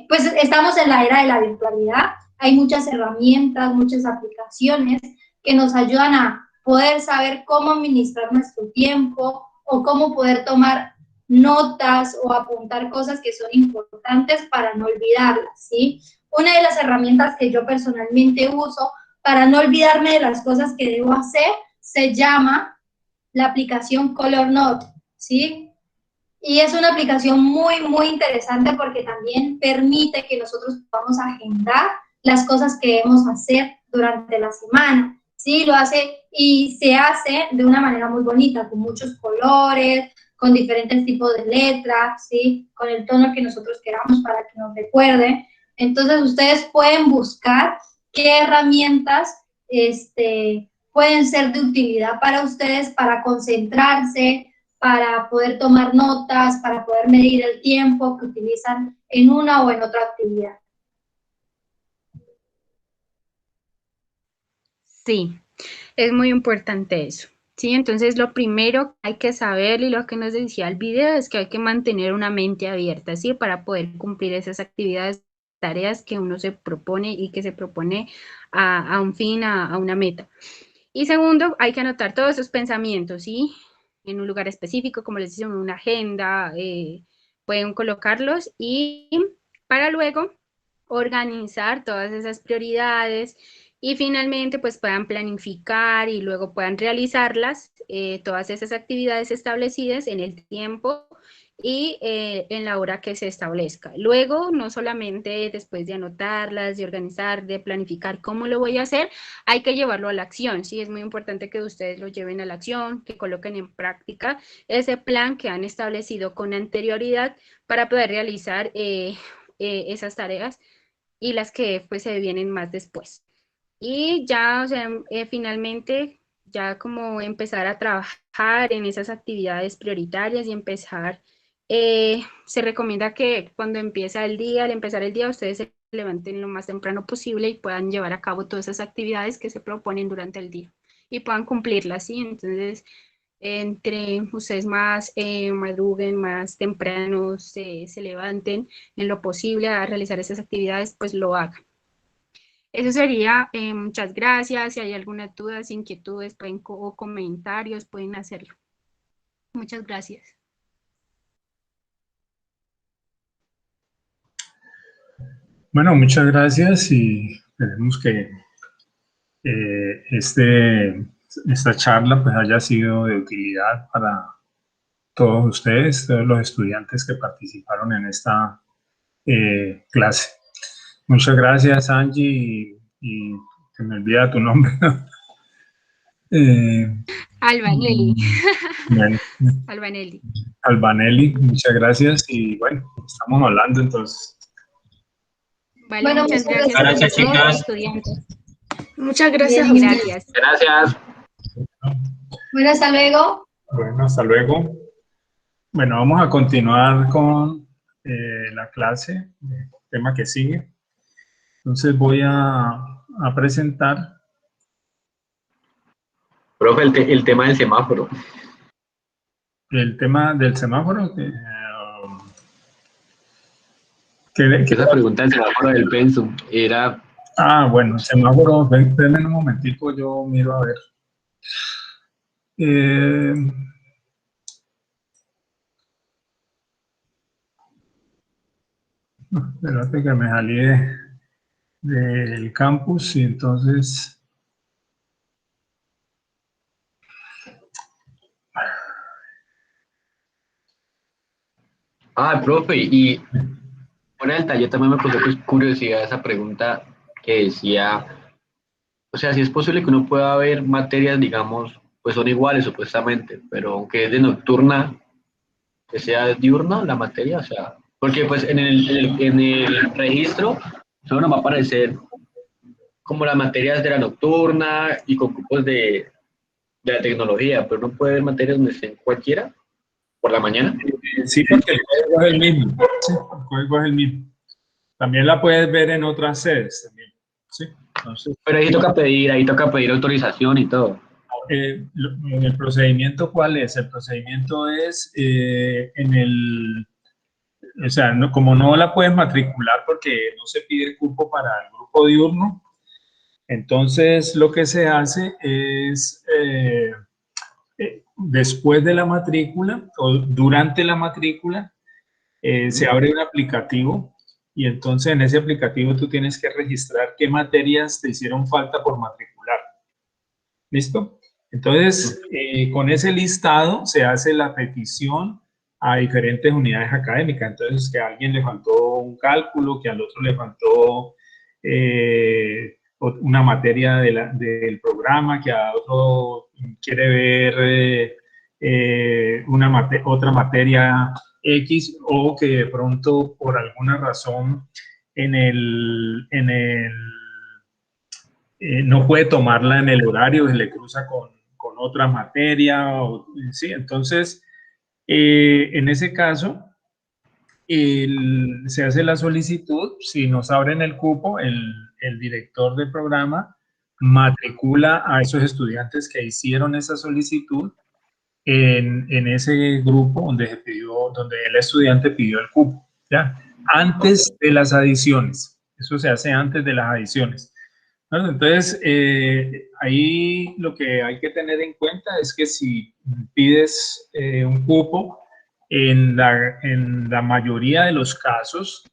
Pues estamos en la era de la virtualidad, hay muchas herramientas, muchas aplicaciones que nos ayudan a poder saber cómo administrar nuestro tiempo o cómo poder tomar notas o apuntar cosas que son importantes para no olvidarlas, ¿sí? Una de las herramientas que yo personalmente uso para no olvidarme de las cosas que debo hacer, se llama la aplicación Color Note, ¿sí? Y es una aplicación muy, muy interesante porque también permite que nosotros podamos agendar las cosas que debemos hacer durante la semana, ¿sí? Lo hace y se hace de una manera muy bonita, con muchos colores, con diferentes tipos de letras, ¿sí? Con el tono que nosotros queramos para que nos recuerde. Entonces, ustedes pueden buscar qué herramientas pueden ser de utilidad para ustedes, para concentrarse, para poder tomar notas, para poder medir el tiempo que utilizan en una o en otra actividad. Sí, es muy importante eso. Sí, entonces lo primero que hay que saber y lo que nos decía el video es que hay que mantener una mente abierta, ¿sí? Para poder cumplir esas actividades, tareas que uno se propone y que se propone a un fin, a una meta. Y segundo, hay que anotar todos esos pensamientos, ¿sí? En un lugar específico, como les decía, en una agenda, pueden colocarlos y para luego organizar todas esas prioridades y finalmente pues puedan planificar y luego puedan realizarlas, todas esas actividades establecidas en el tiempo y en la hora que se establezca. Luego, no solamente después de anotarlas, de organizar, de planificar cómo lo voy a hacer, hay que llevarlo a la acción, ¿sí? Es muy importante que ustedes lo lleven a la acción, que coloquen en práctica ese plan que han establecido con anterioridad para poder realizar esas tareas y las que pues se vienen más después. Y ya, o sea, finalmente, ya como empezar a trabajar en esas actividades prioritarias y empezar, se recomienda que cuando empieza el día, al empezar el día, ustedes se levanten lo más temprano posible y puedan llevar a cabo todas esas actividades que se proponen durante el día. y puedan cumplirlas, ¿sí? Entonces, entre ustedes más madruguen, más temprano, se levanten en lo posible a realizar esas actividades, pues lo hagan. Eso sería, muchas gracias. Si hay alguna duda, inquietudes, o comentarios, pueden hacerlo. Muchas gracias. Bueno, muchas gracias y esperemos que esta charla pues haya sido de utilidad para todos ustedes, todos los estudiantes que participaron en esta clase. Muchas gracias, Angie, y se me olvida tu nombre. Albanelli. Bueno, Albanelli. Albanelli, muchas gracias y bueno, estamos hablando entonces. Vale, Bueno, muchas gracias, Gracias, profesor, chicas. estudiantes. Muchas gracias a Bien, ustedes. Gracias. Gracias. Bueno, hasta luego. Bueno, hasta luego. Bueno, vamos a continuar con la clase, el tema que sigue. Entonces voy a presentar. Profe, el tema del semáforo. El tema del semáforo. Esa pregunta del semáforo del pensum era... Ah, bueno, el semáforo, denme un momentico, yo miro a ver. Espérate que me salí del campus y entonces... Ah, profe, y fuera del taller también me causó pues, curiosidad esa pregunta que decía, o sea, si es posible que uno pueda ver materias, digamos, pues son iguales supuestamente, pero aunque es de nocturna, que sea diurna la materia, o sea, porque pues en el registro solo nos va a aparecer como las materias de la nocturna y con grupos de la tecnología, pero uno puede ver materias donde estén cualquiera por la mañana. Sí, porque el código es el mismo. Sí, el código es el mismo. También la puedes ver en otras sedes también. Sí, entonces, pero ahí toca pedir autorización y todo. En el procedimiento, ¿cuál es? El procedimiento es o sea, como no la puedes matricular porque no se pide cupo para el grupo diurno, entonces lo que se hace es después de la matrícula o durante la matrícula se abre un aplicativo y entonces en ese aplicativo tú tienes que registrar qué materias te hicieron falta por matricular. ¿Listo? Entonces, con ese listado se hace la petición a diferentes unidades académicas. Entonces, que a alguien le faltó un cálculo, que al otro le faltó una materia del programa, que a otro quiere ver otra materia X, o que de pronto por alguna razón no puede tomarla en el horario, se le cruza con otra materia, sí, entonces en ese caso se hace la solicitud, si nos abren el cupo, el director del programa matricula a esos estudiantes que hicieron esa solicitud en ese grupo donde el estudiante pidió el cupo, ¿ya? Antes de las adiciones, eso se hace antes de las adiciones. Bueno, entonces, ahí lo que hay que tener en cuenta es que si pides un cupo, en la mayoría de los casos,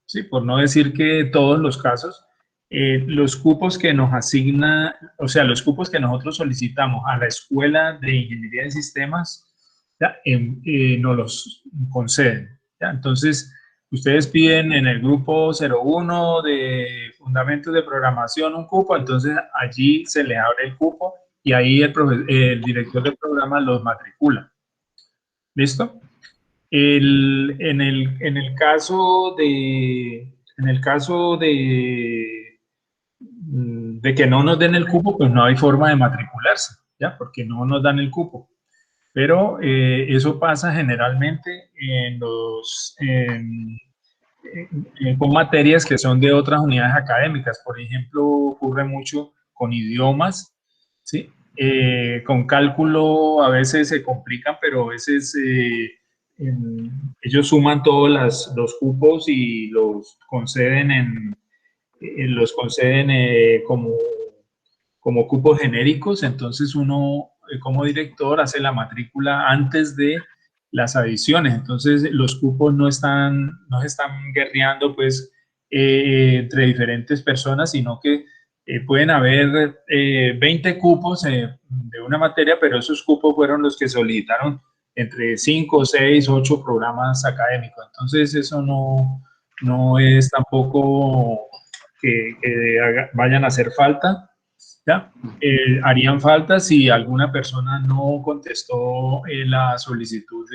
sí, por no decir que todos los casos, los cupos que nos asigna, o sea, los cupos que nosotros solicitamos a la Escuela de Ingeniería de Sistemas, ¿ya? Nos los conceden, ¿ya? Entonces, ustedes piden en el grupo 01 de Fundamentos de Programación un cupo, entonces allí se les abre el cupo y ahí el director del programa los matricula. ¿Listo? En el caso de que no nos den el cupo, pues no hay forma de matricularse, ¿ya? Porque no nos dan el cupo. Pero eso pasa generalmente con materias que son de otras unidades académicas. Por ejemplo, ocurre mucho con idiomas, ¿sí? Con cálculo a veces se complican, pero a veces ellos suman todos los cupos y los conceden como cupos genéricos. Entonces uno como director hace la matrícula antes de las adiciones. Entonces los cupos no se están guerreando pues entre diferentes personas, sino que pueden haber 20 cupos de una materia, pero esos cupos fueron los que solicitaron entre 5, 6, 8 programas académicos. Entonces eso no es tampoco que vayan a hacer falta, ¿ya? Harían falta si alguna persona no contestó la solicitud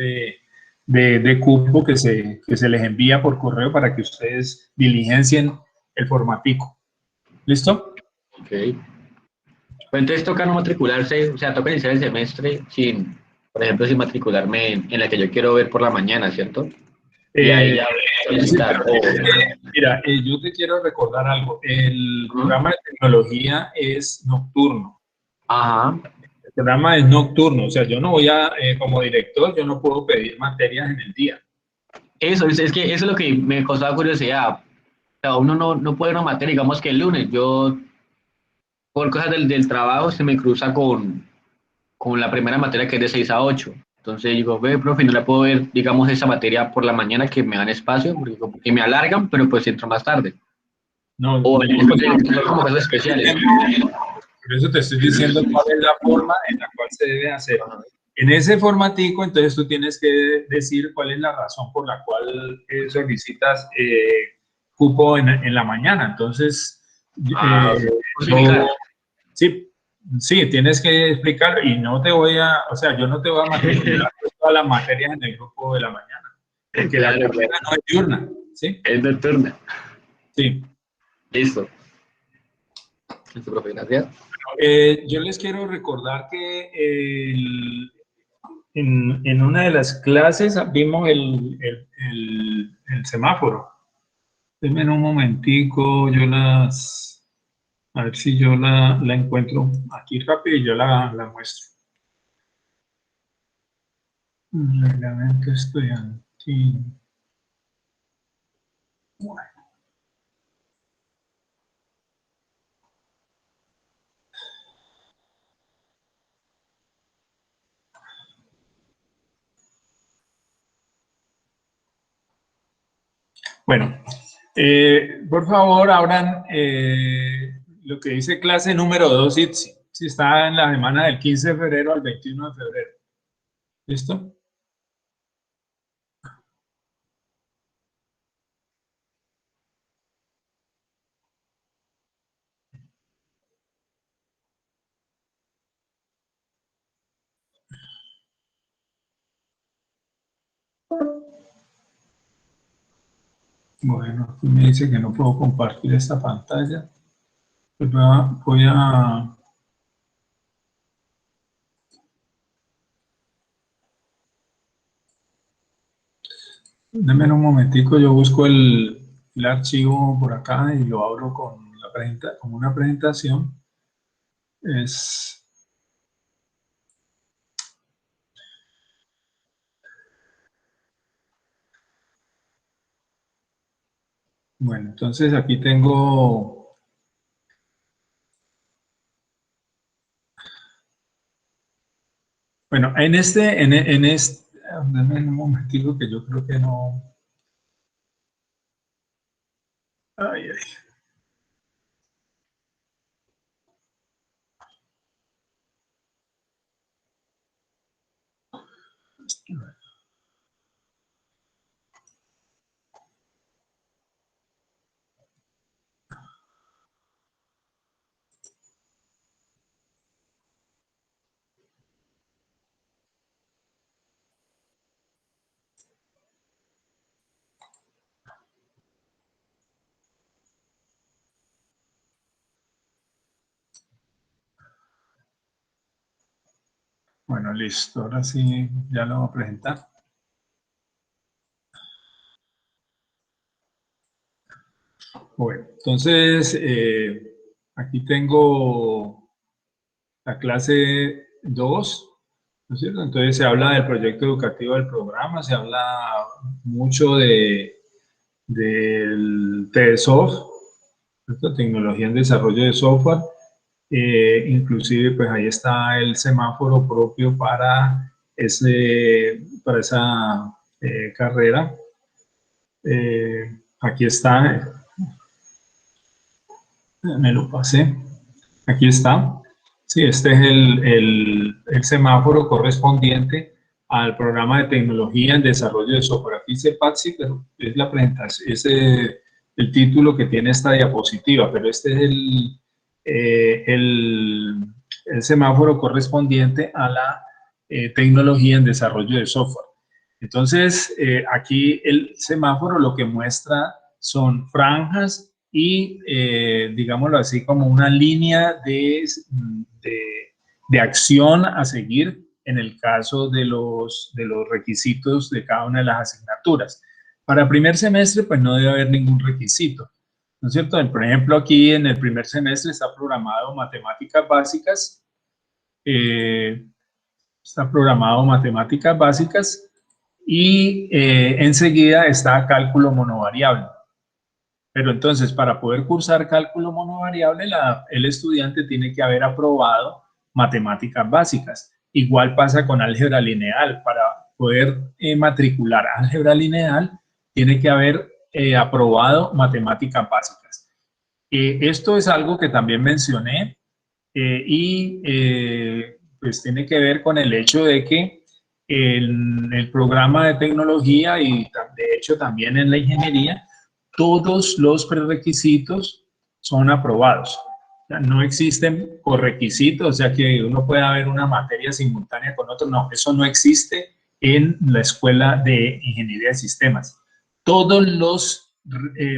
de cupo que se les envía por correo para que ustedes diligencien el formatico. ¿Listo? Ok. Pues entonces toca no matricularse, o sea, toca iniciar el semestre sin, por ejemplo, sin matricularme en la que yo quiero ver por la mañana, ¿cierto? Y ahí ya solicitar. Mira, yo te quiero recordar algo. El programa de tecnología es nocturno. Ajá. El programa es nocturno, o sea, yo no voy a, como director, yo no puedo pedir materias en el día. Eso, es que eso es lo que me causaba curiosidad. O sea, uno no puede una materia, digamos que el lunes, yo por cosas del trabajo se me cruza con la primera materia que es de 6 a 8. Entonces digo, ve, profe, no la puedo ver, digamos, esa materia por la mañana que me dan espacio, porque me alargan, pero pues entro más tarde. No, O no, como casos especiales. por eso te estoy diciendo cuál es la forma en la cual se debe hacer. En ese formatico, entonces tú tienes que decir cuál es la razón por la cual solicitas cupo en la mañana. Entonces, sí, sí, tienes que explicarlo y no te voy a, o sea, yo no te voy a matricular todas las materias en el grupo de la mañana, porque la carrera no es diurna, ¿sí? Es nocturna. Sí. Listo. Listo, profe, gracias. Yo les quiero recordar que en una de las clases vimos el semáforo. Denme un momentico, a ver si yo la encuentro aquí rápido y yo la muestro. Reglamento estudiantil. Bueno. Bueno, por favor, abran lo que dice clase número 2 ITSI. Si está en la semana del 15 de febrero al 21 de febrero. ¿Listo? Bueno, aquí me dice que no puedo compartir esta pantalla. Pues voy a denme un momentico, yo busco el archivo por acá y lo abro con una presentación. Bueno, entonces aquí tengo... Bueno, en este, denme un momentico que yo creo que no... Ay, ay. Bueno, listo, ahora sí ya lo voy a presentar. Bueno, entonces, aquí tengo la clase 2, ¿no es cierto? Entonces se habla del proyecto educativo del programa, se habla mucho del TESOF, ¿cierto? Tecnología en desarrollo de software. Inclusive, pues ahí está el semáforo propio para esa carrera. Aquí está, me lo pasé, aquí está. Sí, este es el semáforo correspondiente al programa de tecnología en desarrollo de software. Aquí dice PATSI, pero es la presentación, es el título que tiene esta diapositiva, pero este es el semáforo correspondiente a la tecnología en desarrollo de software. Entonces, aquí el semáforo lo que muestra son franjas y, digámoslo así, como una línea de acción a seguir en el caso de los requisitos de cada una de las asignaturas. Para primer semestre, pues no debe haber ningún requisito, ¿no es cierto? Por ejemplo, aquí en el primer semestre está programado matemáticas básicas, y enseguida está cálculo monovariable. Pero entonces, para poder cursar cálculo monovariable, el estudiante tiene que haber aprobado matemáticas básicas. Igual pasa con álgebra lineal. Para poder matricular álgebra lineal, tiene que haber aprobado matemáticas básicas. Esto es algo que también mencioné pues tiene que ver con el hecho de que en el programa de tecnología y de hecho también en la ingeniería, todos los prerequisitos son aprobados. O sea, no existen correquisitos, o sea que uno pueda ver una materia simultánea con otra. No, eso no existe en la escuela de ingeniería de sistemas. Todos los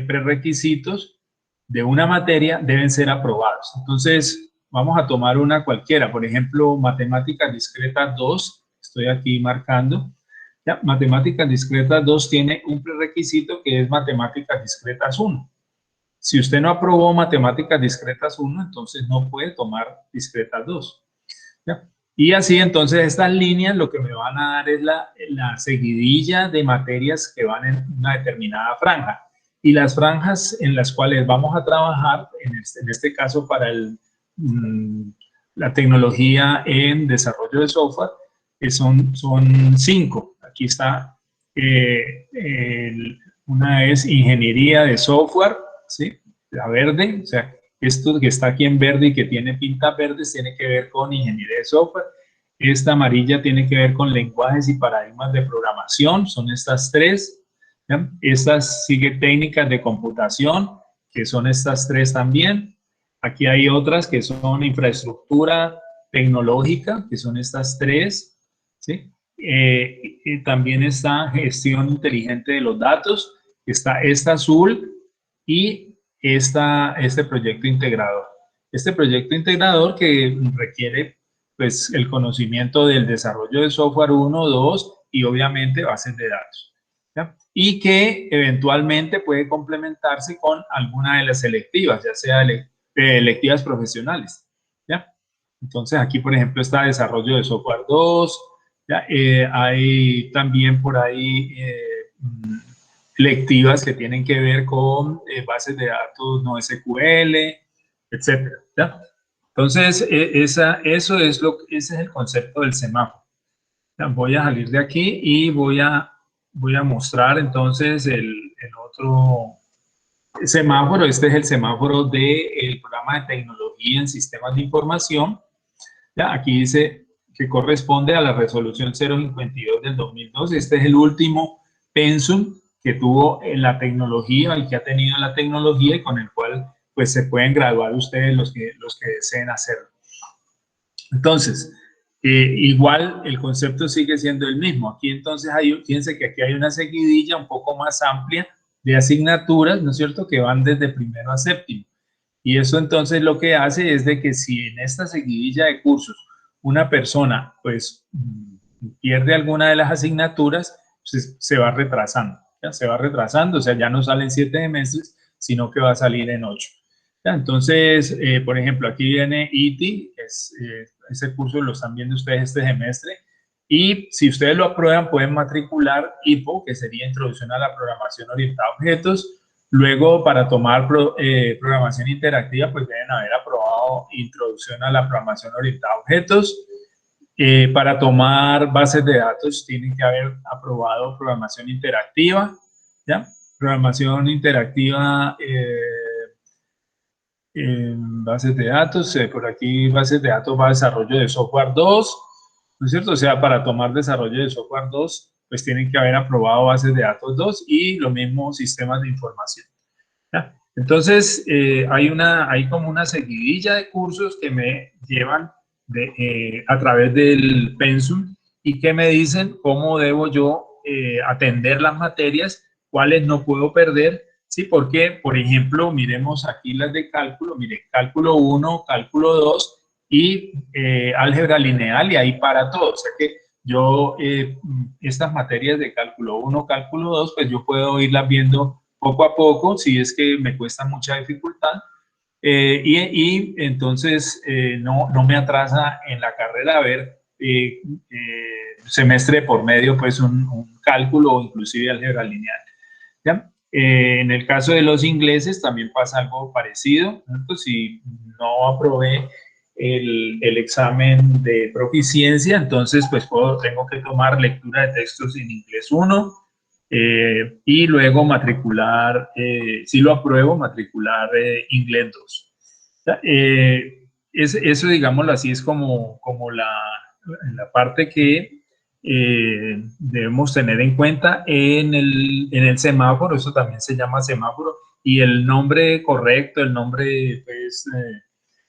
prerequisitos de una materia deben ser aprobados. Entonces, vamos a tomar una cualquiera, por ejemplo, matemáticas discretas 2, estoy aquí marcando. Ya, matemáticas discretas 2 tiene un prerequisito que es matemáticas discretas 1. Si usted no aprobó matemáticas discretas 1, entonces no puede tomar discretas 2. ¿Ya? Y así, entonces, estas líneas lo que me van a dar es la seguidilla de materias que van en una determinada franja. Y las franjas en las cuales vamos a trabajar, en este caso para la tecnología en desarrollo de software, son 5. Aquí está, una es ingeniería de software, ¿sí? La verde, o sea, esto que está aquí en verde y que tiene pintas verdes tiene que ver con ingeniería de software. Esta amarilla tiene que ver con lenguajes y paradigmas de programación, son estas 3. ¿Ya? Estas sigue técnicas de computación, que son estas 3 también. Aquí hay otras que son infraestructura tecnológica, que son estas 3. ¿Sí? Y también está gestión inteligente de los datos, está esta azul y este proyecto integrador. Este proyecto integrador que requiere pues, el conocimiento del desarrollo de software 1, 2 y obviamente bases de datos. ¿Ya? Y que eventualmente puede complementarse con alguna de las selectivas, ya sea electivas profesionales. ¿Ya? Entonces aquí, por ejemplo, está desarrollo de software 2, ¿ya? Hay también por ahí electivas que tienen que ver con bases de datos no SQL, etcétera. ¿Ya? Entonces, ese es el concepto del semáforo. ¿Ya? Voy a salir de aquí y voy a mostrar entonces el otro semáforo. Este es el semáforo del programa de tecnología en sistemas de información. ¿Ya? Aquí dice que corresponde a la resolución 052 del 2002. Este es el último pensum que tuvo en la tecnología y que ha tenido la tecnología y con el cual pues se pueden graduar ustedes los que deseen hacerlo. Entonces, igual el concepto sigue siendo el mismo. Aquí entonces fíjense que aquí hay una seguidilla un poco más amplia de asignaturas, ¿no es cierto?, que van desde primero a séptimo. Y eso entonces lo que hace es de que si en esta seguidilla de cursos una persona pues pierde alguna de las asignaturas, pues, se va retrasando. ¿Ya? Se va retrasando, o sea, ya no salen 7 semestres, sino que va a salir en 8. ¿Ya? Entonces, por ejemplo, aquí viene ITI, ese curso lo están viendo ustedes este semestre, y si ustedes lo aprueban pueden matricular IPO, que sería Introducción a la Programación Orientada a Objetos. Luego, para tomar programación interactiva, pues deben haber aprobado Introducción a la Programación Orientada a Objetos. Para tomar bases de datos tienen que haber aprobado programación interactiva, ¿ya? Programación interactiva en bases de datos, por aquí bases de datos va desarrollo de software 2, ¿no es cierto? O sea, para tomar desarrollo de software 2, pues tienen que haber aprobado bases de datos 2 y lo mismo sistemas de información, ¿ya? Entonces, hay como una seguidilla de cursos que me llevan a través del Pensum y que me dicen cómo debo yo atender las materias, cuáles no puedo perder, ¿sí? Porque, por ejemplo, miremos aquí las de cálculo, mire, cálculo 1, cálculo 2 y álgebra lineal, y ahí para todo. O sea que yo, estas materias de cálculo 1, cálculo 2, pues yo puedo irlas viendo poco a poco, si es que me cuesta mucha dificultad, y entonces no me atrasa en la carrera ver semestre por medio, pues un cálculo o inclusive álgebra lineal, ¿ya? En el caso de los ingleses también pasa algo parecido, ¿no? Si no aprobé el examen de proficiencia, entonces pues tengo que tomar lectura de textos en inglés 1, y luego matricular, si lo apruebo, matricular inglés 2. Eso, digámoslo así, es como la parte que debemos tener en cuenta en el semáforo. Eso también se llama semáforo, y el nombre correcto, el nombre pues,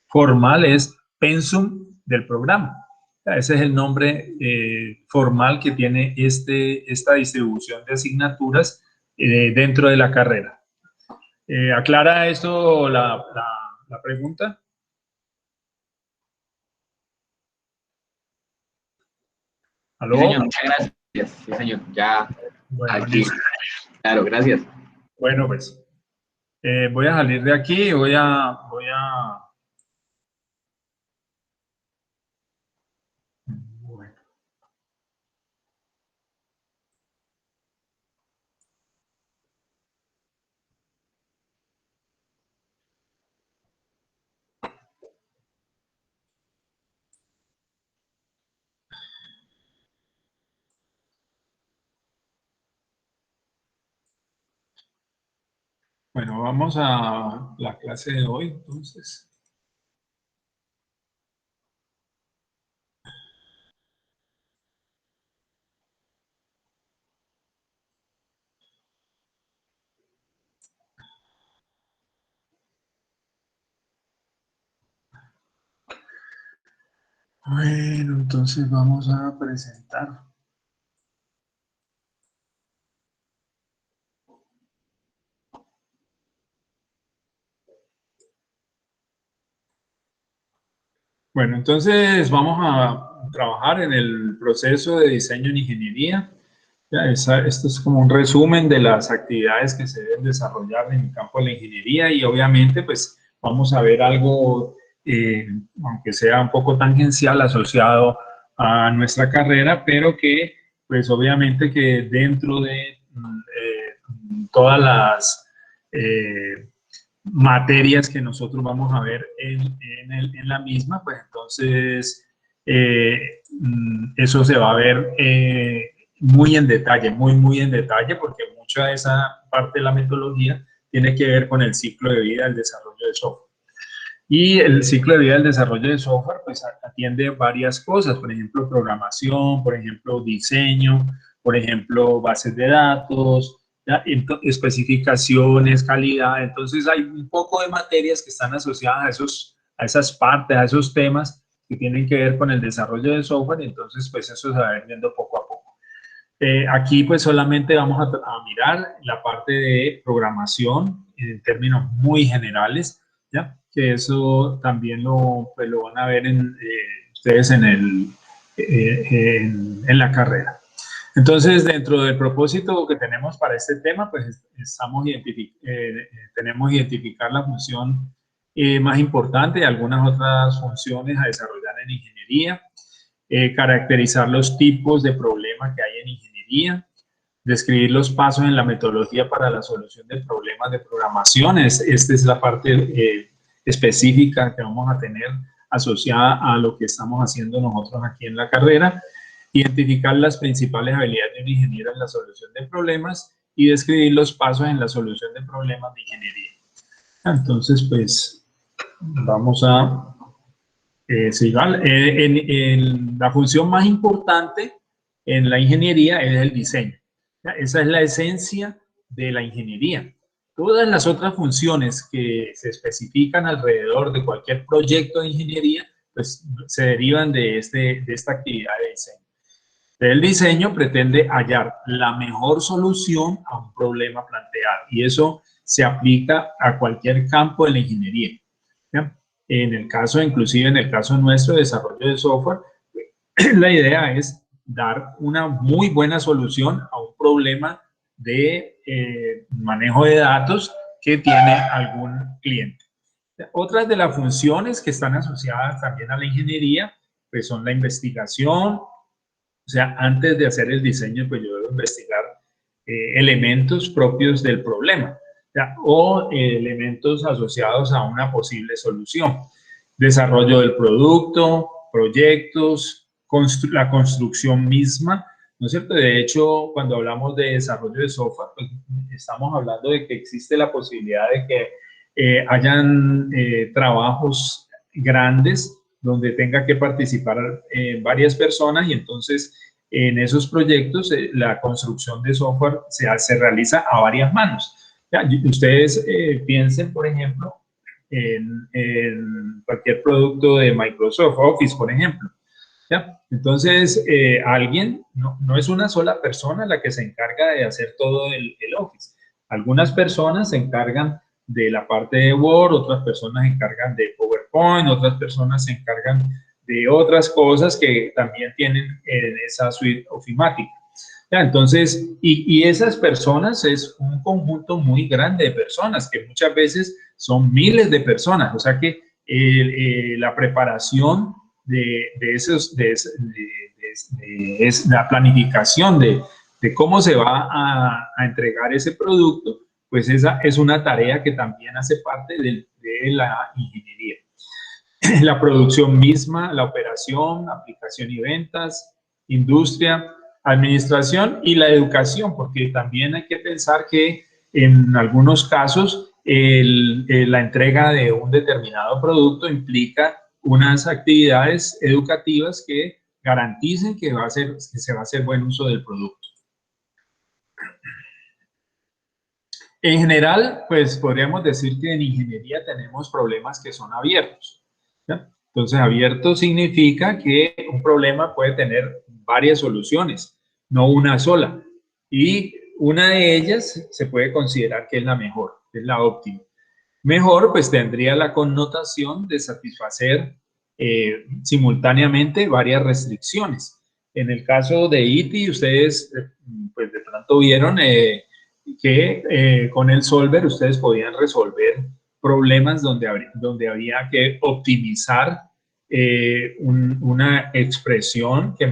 formal es Pensum del programa. Ese es el nombre formal que tiene esta distribución de asignaturas dentro de la carrera. ¿Aclara esto la pregunta? ¿Aló? Sí, señor, muchas gracias. Sí, señor, ya. Bueno, Aquí. Claro, gracias. Bueno, pues voy a salir de aquí y voy a bueno. Bueno, vamos a la clase de hoy, entonces. Bueno, entonces vamos a presentar. Bueno, entonces vamos a trabajar en el proceso de diseño en ingeniería. Ya, esto es como un resumen de las actividades que se deben desarrollar en el campo de la ingeniería, y obviamente pues vamos a ver algo, aunque sea un poco tangencial, asociado a nuestra carrera, pero que pues obviamente que dentro de todas las materias que nosotros vamos a ver en la misma, pues entonces eso se va a ver muy en detalle, muy en detalle, porque mucha de esa parte de la metodología tiene que ver con el ciclo de vida del desarrollo de software. Y el ciclo de vida del desarrollo de software pues atiende varias cosas, por ejemplo, programación, por ejemplo, diseño, por ejemplo, bases de datos, ¿ya? Especificaciones, calidad. Entonces hay un poco de materias que están asociadas a esas partes, a esos temas que tienen que ver con el desarrollo de software. Entonces pues eso se va a ir viendo poco a poco. Aquí pues solamente vamos a mirar la parte de programación en términos muy generales, ¿ya? Que eso también lo van a ver ustedes en la carrera. Entonces, dentro del propósito que tenemos para este tema, pues tenemos identificar la función más importante y algunas otras funciones a desarrollar en ingeniería, caracterizar los tipos de problemas que hay en ingeniería, describir los pasos en la metodología para la solución de problemas de programación. Esta es la parte específica que vamos a tener asociada a lo que estamos haciendo nosotros aquí en la carrera. Identificar las principales habilidades de un ingeniero en la solución de problemas y describir los pasos en la solución de problemas de ingeniería. Entonces, pues, vamos a seguir. La función más importante en la ingeniería es el diseño. Esa es la esencia de la ingeniería. Todas las otras funciones que se especifican alrededor de cualquier proyecto de ingeniería, pues se derivan de esta actividad de diseño. El diseño pretende hallar la mejor solución a un problema planteado y eso se aplica a cualquier campo de la ingeniería. ¿Ya? En el caso, inclusive en el caso nuestro de desarrollo de software, la idea es dar una muy buena solución a un problema de manejo de datos que tiene algún cliente. Otras de las funciones que están asociadas también a la ingeniería, pues son la investigación. O sea, antes de hacer el diseño, pues yo debo investigar elementos propios del problema, ¿ya? O elementos asociados a una posible solución. Desarrollo del producto, proyectos, la construcción misma, ¿no es cierto? De hecho, cuando hablamos de desarrollo de software, pues estamos hablando de que existe la posibilidad de que hayan trabajos grandes donde tenga que participar varias personas y entonces en esos proyectos la construcción de software se realiza a varias manos. Ya, ustedes piensen, por ejemplo, en cualquier producto de Microsoft Office, por ejemplo. ¿Ya? Entonces, alguien, no es una sola persona la que se encarga de hacer todo el Office. Algunas personas se encargan de la parte de Word, otras personas se encargan de PowerPoint, otras personas se encargan de otras cosas que también tienen en esa suite ofimática. ¿Ya? Entonces, y esas personas es un conjunto muy grande de personas, que muchas veces son miles de personas. O sea que la preparación la planificación de cómo se va a entregar ese producto, pues esa es una tarea que también hace parte de la ingeniería. La producción misma, la operación, aplicación y ventas, industria, administración y la educación, porque también hay que pensar que en algunos casos la entrega de un determinado producto implica unas actividades educativas que garanticen que se va a hacer buen uso del producto. En general, pues podríamos decir que en ingeniería tenemos problemas que son abiertos, ¿ya? Entonces, abierto significa que un problema puede tener varias soluciones, no una sola. Y una de ellas se puede considerar que es la mejor, es la óptima. Mejor, pues tendría la connotación de satisfacer simultáneamente varias restricciones. En el caso de ITI, ustedes pues de pronto vieron que con el solver ustedes podían resolver problemas donde había que optimizar una expresión que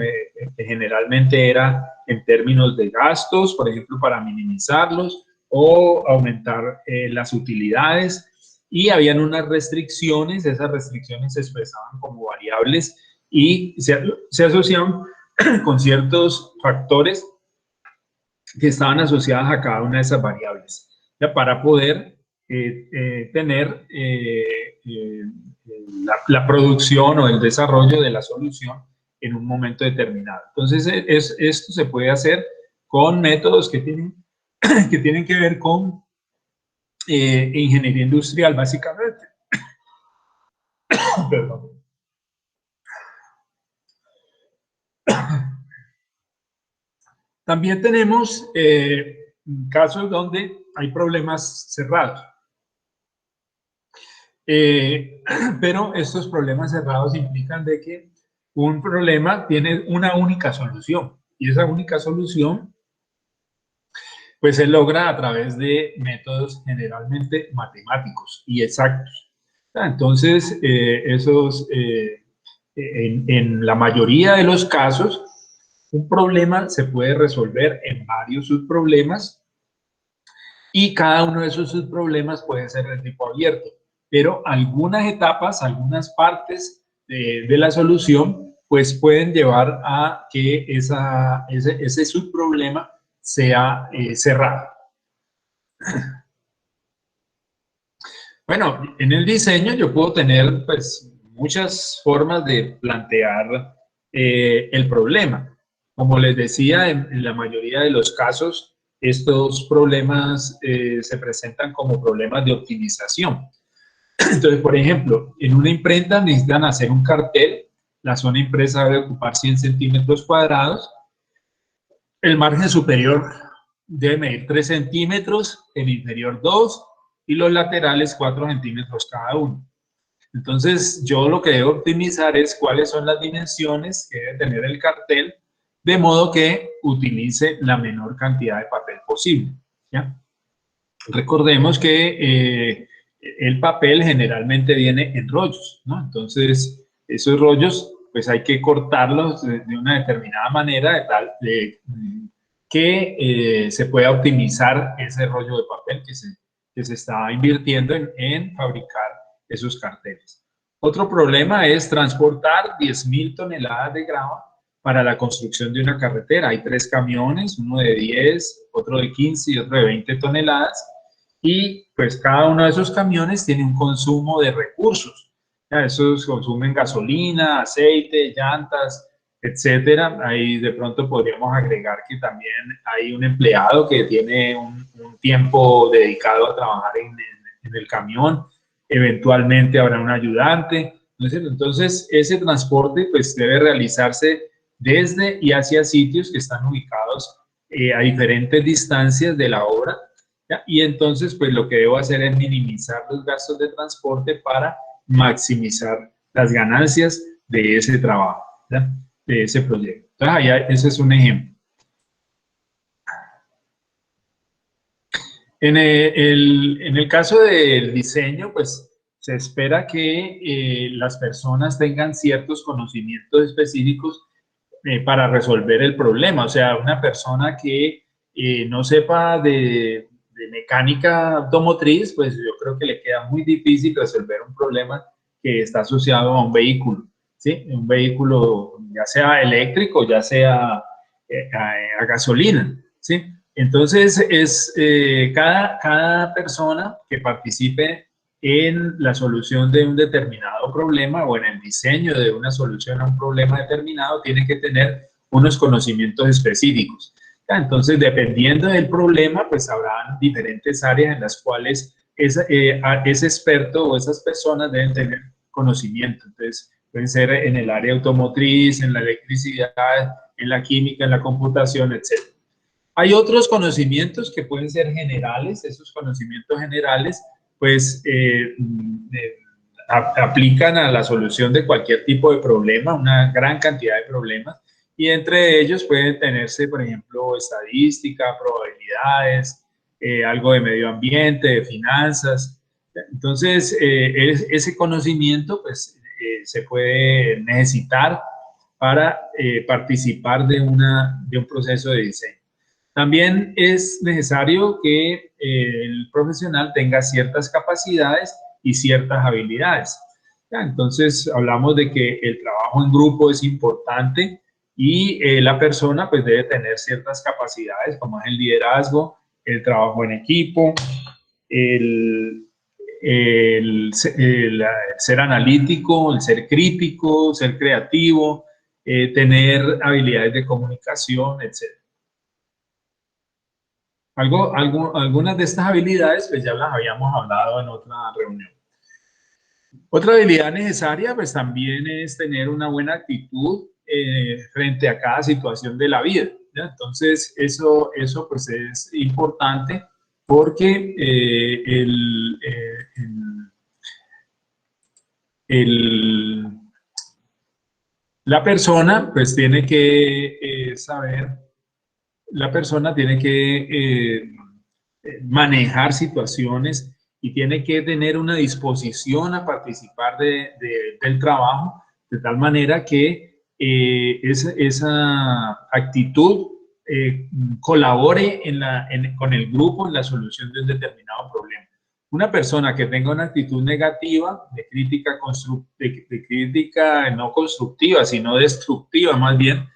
generalmente era en términos de gastos, por ejemplo, para minimizarlos o aumentar las utilidades, y habían unas restricciones. Esas restricciones se expresaban como variables y se asociaban con ciertos factores que estaban asociados a cada una de esas variables, ¿ya? Para poder tener la producción o el desarrollo de la solución en un momento determinado. Entonces, esto se puede hacer con métodos que tienen que ver con ingeniería industrial, básicamente. Perdón. También tenemos casos donde hay problemas cerrados. Pero estos problemas cerrados implican de que un problema tiene una única solución. Y esa única solución pues se logra a través de métodos generalmente matemáticos y exactos. Entonces, en la mayoría de los casos, un problema se puede resolver en varios subproblemas y cada uno de esos subproblemas puede ser de tipo abierto, pero algunas etapas, algunas partes de la solución, pues pueden llevar a que ese subproblema sea cerrado. Bueno, en el diseño yo puedo tener pues muchas formas de plantear el problema. Como les decía, en la mayoría de los casos, estos problemas se presentan como problemas de optimización. Entonces, por ejemplo, en una imprenta necesitan hacer un cartel, la zona impresa debe ocupar 100 centímetros cuadrados, el margen superior debe medir 3 centímetros, el inferior 2 y los laterales 4 centímetros cada uno. Entonces, yo lo que debo optimizar es cuáles son las dimensiones que debe tener el cartel, de modo que utilice la menor cantidad de papel posible, ¿ya? Recordemos que el papel generalmente viene en rollos, ¿no? Entonces, esos rollos, pues hay que cortarlos de una determinada manera, de tal que se pueda optimizar ese rollo de papel que se está invirtiendo en fabricar esos carteles. Otro problema es transportar 10.000 toneladas de grava para la construcción de una carretera. Hay 3 camiones, uno de 10, otro de 15 y otro de 20 toneladas. Y pues cada uno de esos camiones tiene un consumo de recursos. Ya, esos consumen gasolina, aceite, llantas, etcétera. Ahí de pronto podríamos agregar que también hay un empleado que tiene un tiempo dedicado a trabajar en el camión. Eventualmente habrá un ayudante. Entonces ese transporte pues debe realizarse desde y hacia sitios que están ubicados a diferentes distancias de la obra, ¿ya? Y entonces pues lo que debo hacer es minimizar los gastos de transporte para maximizar las ganancias de ese trabajo, ¿ya? De ese proyecto. Entonces allá, ese es un ejemplo. En el caso del diseño, pues se espera que las personas tengan ciertos conocimientos específicos para resolver el problema. O sea, una persona que no sepa de mecánica automotriz, pues yo creo que le queda muy difícil resolver un problema que está asociado a un vehículo, ¿sí? Un vehículo ya sea eléctrico, ya sea a gasolina, ¿sí? Entonces, cada persona que participe en la solución de un determinado problema o en el diseño de una solución a un problema determinado tiene que tener unos conocimientos específicos. Entonces, dependiendo del problema, pues habrán diferentes áreas en las cuales ese experto o esas personas deben tener conocimiento. Entonces, pueden ser en el área automotriz, en la electricidad, en la química, en la computación, etc. Hay otros conocimientos que pueden ser generales. Esos conocimientos generales pues aplican a la solución de cualquier tipo de problema, una gran cantidad de problemas, y entre ellos pueden tenerse, por ejemplo, estadística, probabilidades, algo de medio ambiente, de finanzas. Entonces, ese conocimiento pues se puede necesitar para participar de un proceso de diseño. También es necesario que el profesional tenga ciertas capacidades y ciertas habilidades. ¿Ya? Entonces, hablamos de que el trabajo en grupo es importante y la persona pues debe tener ciertas capacidades como es el liderazgo, el trabajo en equipo, el ser analítico, el ser crítico, ser creativo, tener habilidades de comunicación, etc. Algunas de estas habilidades pues ya las habíamos hablado en otra reunión. Otra habilidad necesaria pues también es tener una buena actitud frente a cada situación de la vida, ¿ya? Entonces eso pues es importante porque La persona pues tiene que saber, la persona tiene que manejar situaciones y tiene que tener una disposición a participar del trabajo, de tal manera que esa actitud colabore con el grupo en la solución de un determinado problema. Una persona que tenga una actitud negativa, de crítica no constructiva, sino destructiva más bien,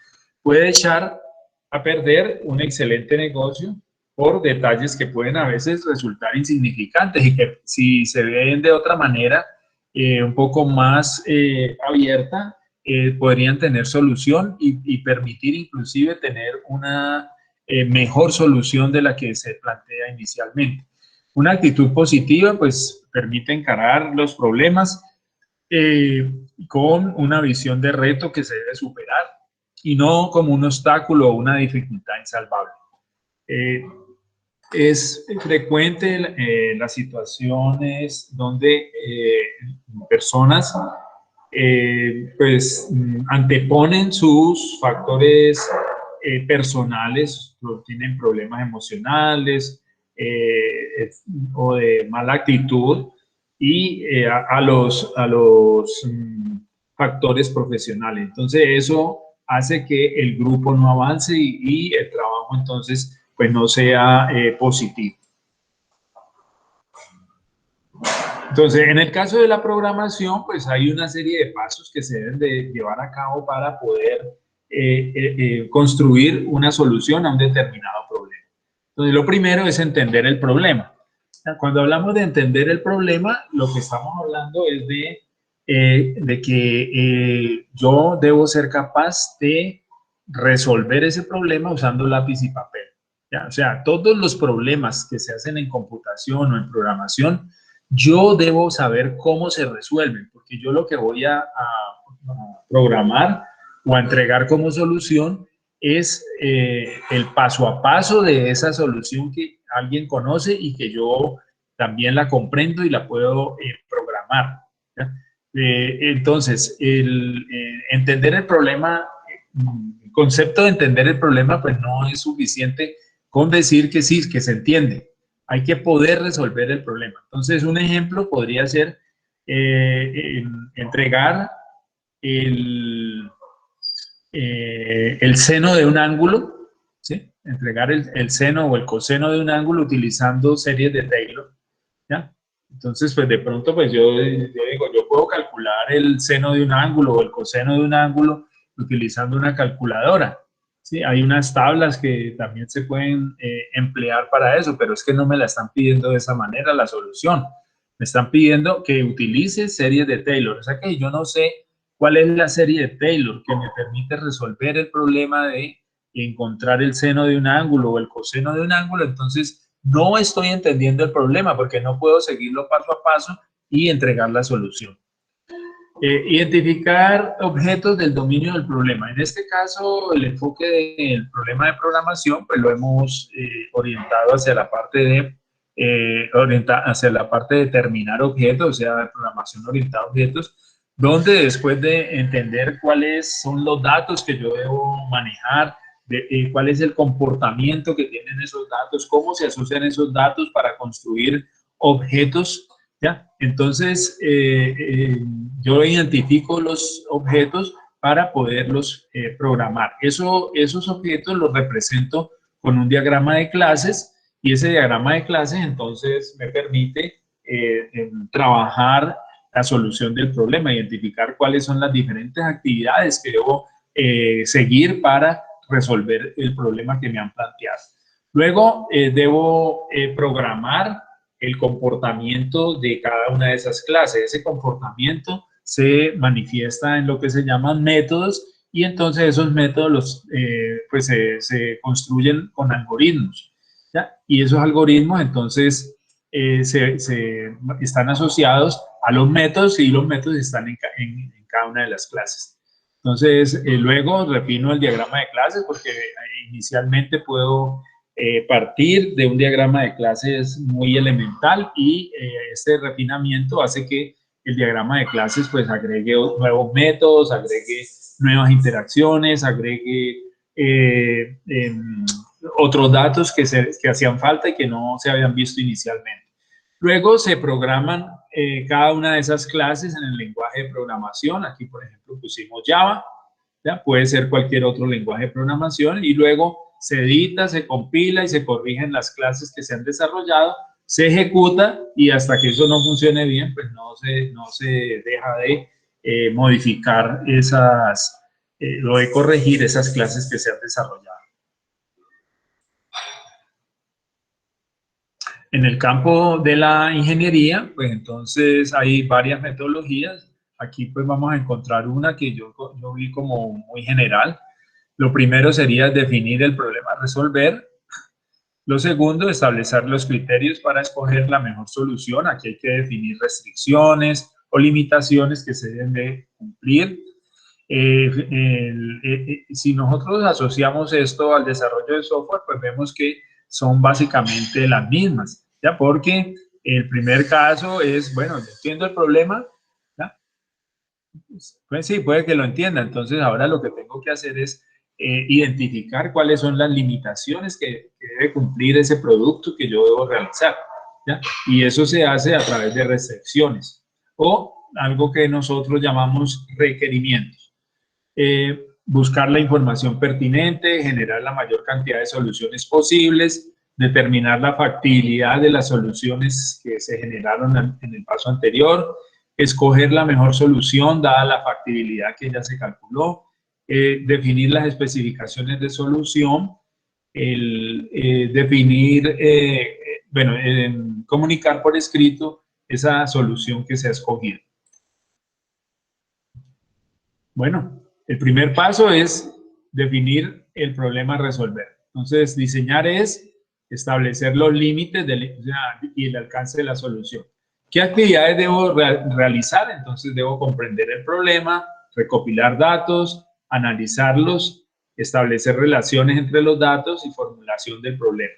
puede echar a perder un excelente negocio por detalles que pueden a veces resultar insignificantes y que si se ven de otra manera, un poco más abierta, podrían tener solución y permitir inclusive tener una mejor solución de la que se plantea inicialmente. Una actitud positiva pues permite encarar los problemas con una visión de reto que se debe superar y no como un obstáculo o una dificultad insalvable. Es frecuente las situaciones donde personas pues anteponen sus factores personales, tienen problemas emocionales o de mala actitud y a los factores profesionales. Entonces eso hace que el grupo no avance y el trabajo entonces pues no sea positivo. Entonces, en el caso de la programación, pues hay una serie de pasos que se deben de llevar a cabo para poder construir una solución a un determinado problema. Entonces, lo primero es entender el problema. Cuando hablamos de entender el problema, lo que estamos hablando es de que yo debo ser capaz de resolver ese problema usando lápiz y papel. ¿Ya? O sea, todos los problemas que se hacen en computación o en programación, yo debo saber cómo se resuelven, porque yo lo que voy a programar o a entregar como solución es el paso a paso de esa solución que alguien conoce y que yo también la comprendo y la puedo programar. ¿Ya? Entonces, entender el problema, el concepto de entender el problema, pues no es suficiente con decir que sí, que se entiende. Hay que poder resolver el problema. Entonces, un ejemplo podría ser entregar el seno de un ángulo, ¿sí? Entregar el seno o el coseno de un ángulo utilizando series de Taylor, ¿ya? Entonces, pues de pronto, pues yo digo, yo puedo calcular el seno de un ángulo o el coseno de un ángulo utilizando una calculadora. Sí, hay unas tablas que también se pueden emplear para eso, pero es que no me la están pidiendo de esa manera la solución. Me están pidiendo que utilice series de Taylor. O sea que yo no sé cuál es la serie de Taylor que me permite resolver el problema de encontrar el seno de un ángulo o el coseno de un ángulo. Entonces, no estoy entendiendo el problema porque no puedo seguirlo paso a paso y entregar la solución. Identificar objetos del dominio del problema. En este caso, el enfoque del problema de programación, pues lo hemos orientado hacia la parte de determinar objetos, o sea, programación orientada a objetos, donde después de entender cuáles son los datos que yo debo manejar, cuál es el comportamiento que tienen esos datos, cómo se asocian esos datos para construir objetos, ¿ya? Entonces, yo identifico los objetos para poderlos programar. Esos objetos los represento con un diagrama de clases y ese diagrama de clases entonces me permite trabajar la solución del problema, identificar cuáles son las diferentes actividades que debo seguir para resolver el problema que me han planteado. Luego, debo programar el comportamiento de cada una de esas clases. Ese comportamiento se manifiesta en lo que se llaman métodos y entonces esos métodos pues se construyen con algoritmos, ¿ya? Y esos algoritmos entonces están asociados a los métodos y los métodos están en cada una de las clases. Entonces, luego refino el diagrama de clases porque inicialmente puedo partir de un diagrama de clases muy elemental y este refinamiento hace que el diagrama de clases pues agregue nuevos métodos, agregue nuevas interacciones, agregue otros datos que hacían falta y que no se habían visto inicialmente. Luego se programan cada una de esas clases en el lenguaje de programación. Aquí, por ejemplo, pusimos Java, ¿ya? Puede ser cualquier otro lenguaje de programación, y luego se edita, se compila y se corrigen las clases que se han desarrollado, se ejecuta, y hasta que eso no funcione bien, pues no se deja de modificar o de corregir esas clases que se han desarrollado. En el campo de la ingeniería, pues entonces hay varias metodologías. Aquí pues vamos a encontrar una que yo vi como muy general. Lo primero sería definir el problema a resolver. Lo segundo, establecer los criterios para escoger la mejor solución. Aquí hay que definir restricciones o limitaciones que se deben de cumplir. Si nosotros asociamos esto al desarrollo de software, pues vemos que son básicamente las mismas, ¿ya? Porque el primer caso es, bueno, yo entiendo el problema, ¿ya? Pues sí, puede que lo entienda. Entonces ahora lo que tengo que hacer es identificar cuáles son las limitaciones que debe cumplir ese producto que yo debo realizar, ¿ya? Y eso se hace a través de restricciones o algo que nosotros llamamos requerimientos. Buscar la información pertinente, generar la mayor cantidad de soluciones posibles, determinar la factibilidad de las soluciones que se generaron en el paso anterior, escoger la mejor solución dada la factibilidad que ya se calculó, definir las especificaciones de solución, comunicar por escrito esa solución que se ha escogido. Bueno, el primer paso es definir el problema a resolver. Entonces, diseñar es establecer los límites y el alcance de la solución. ¿Qué actividades debo realizar? Entonces, debo comprender el problema, recopilar datos, analizarlos, establecer relaciones entre los datos y formulación del problema.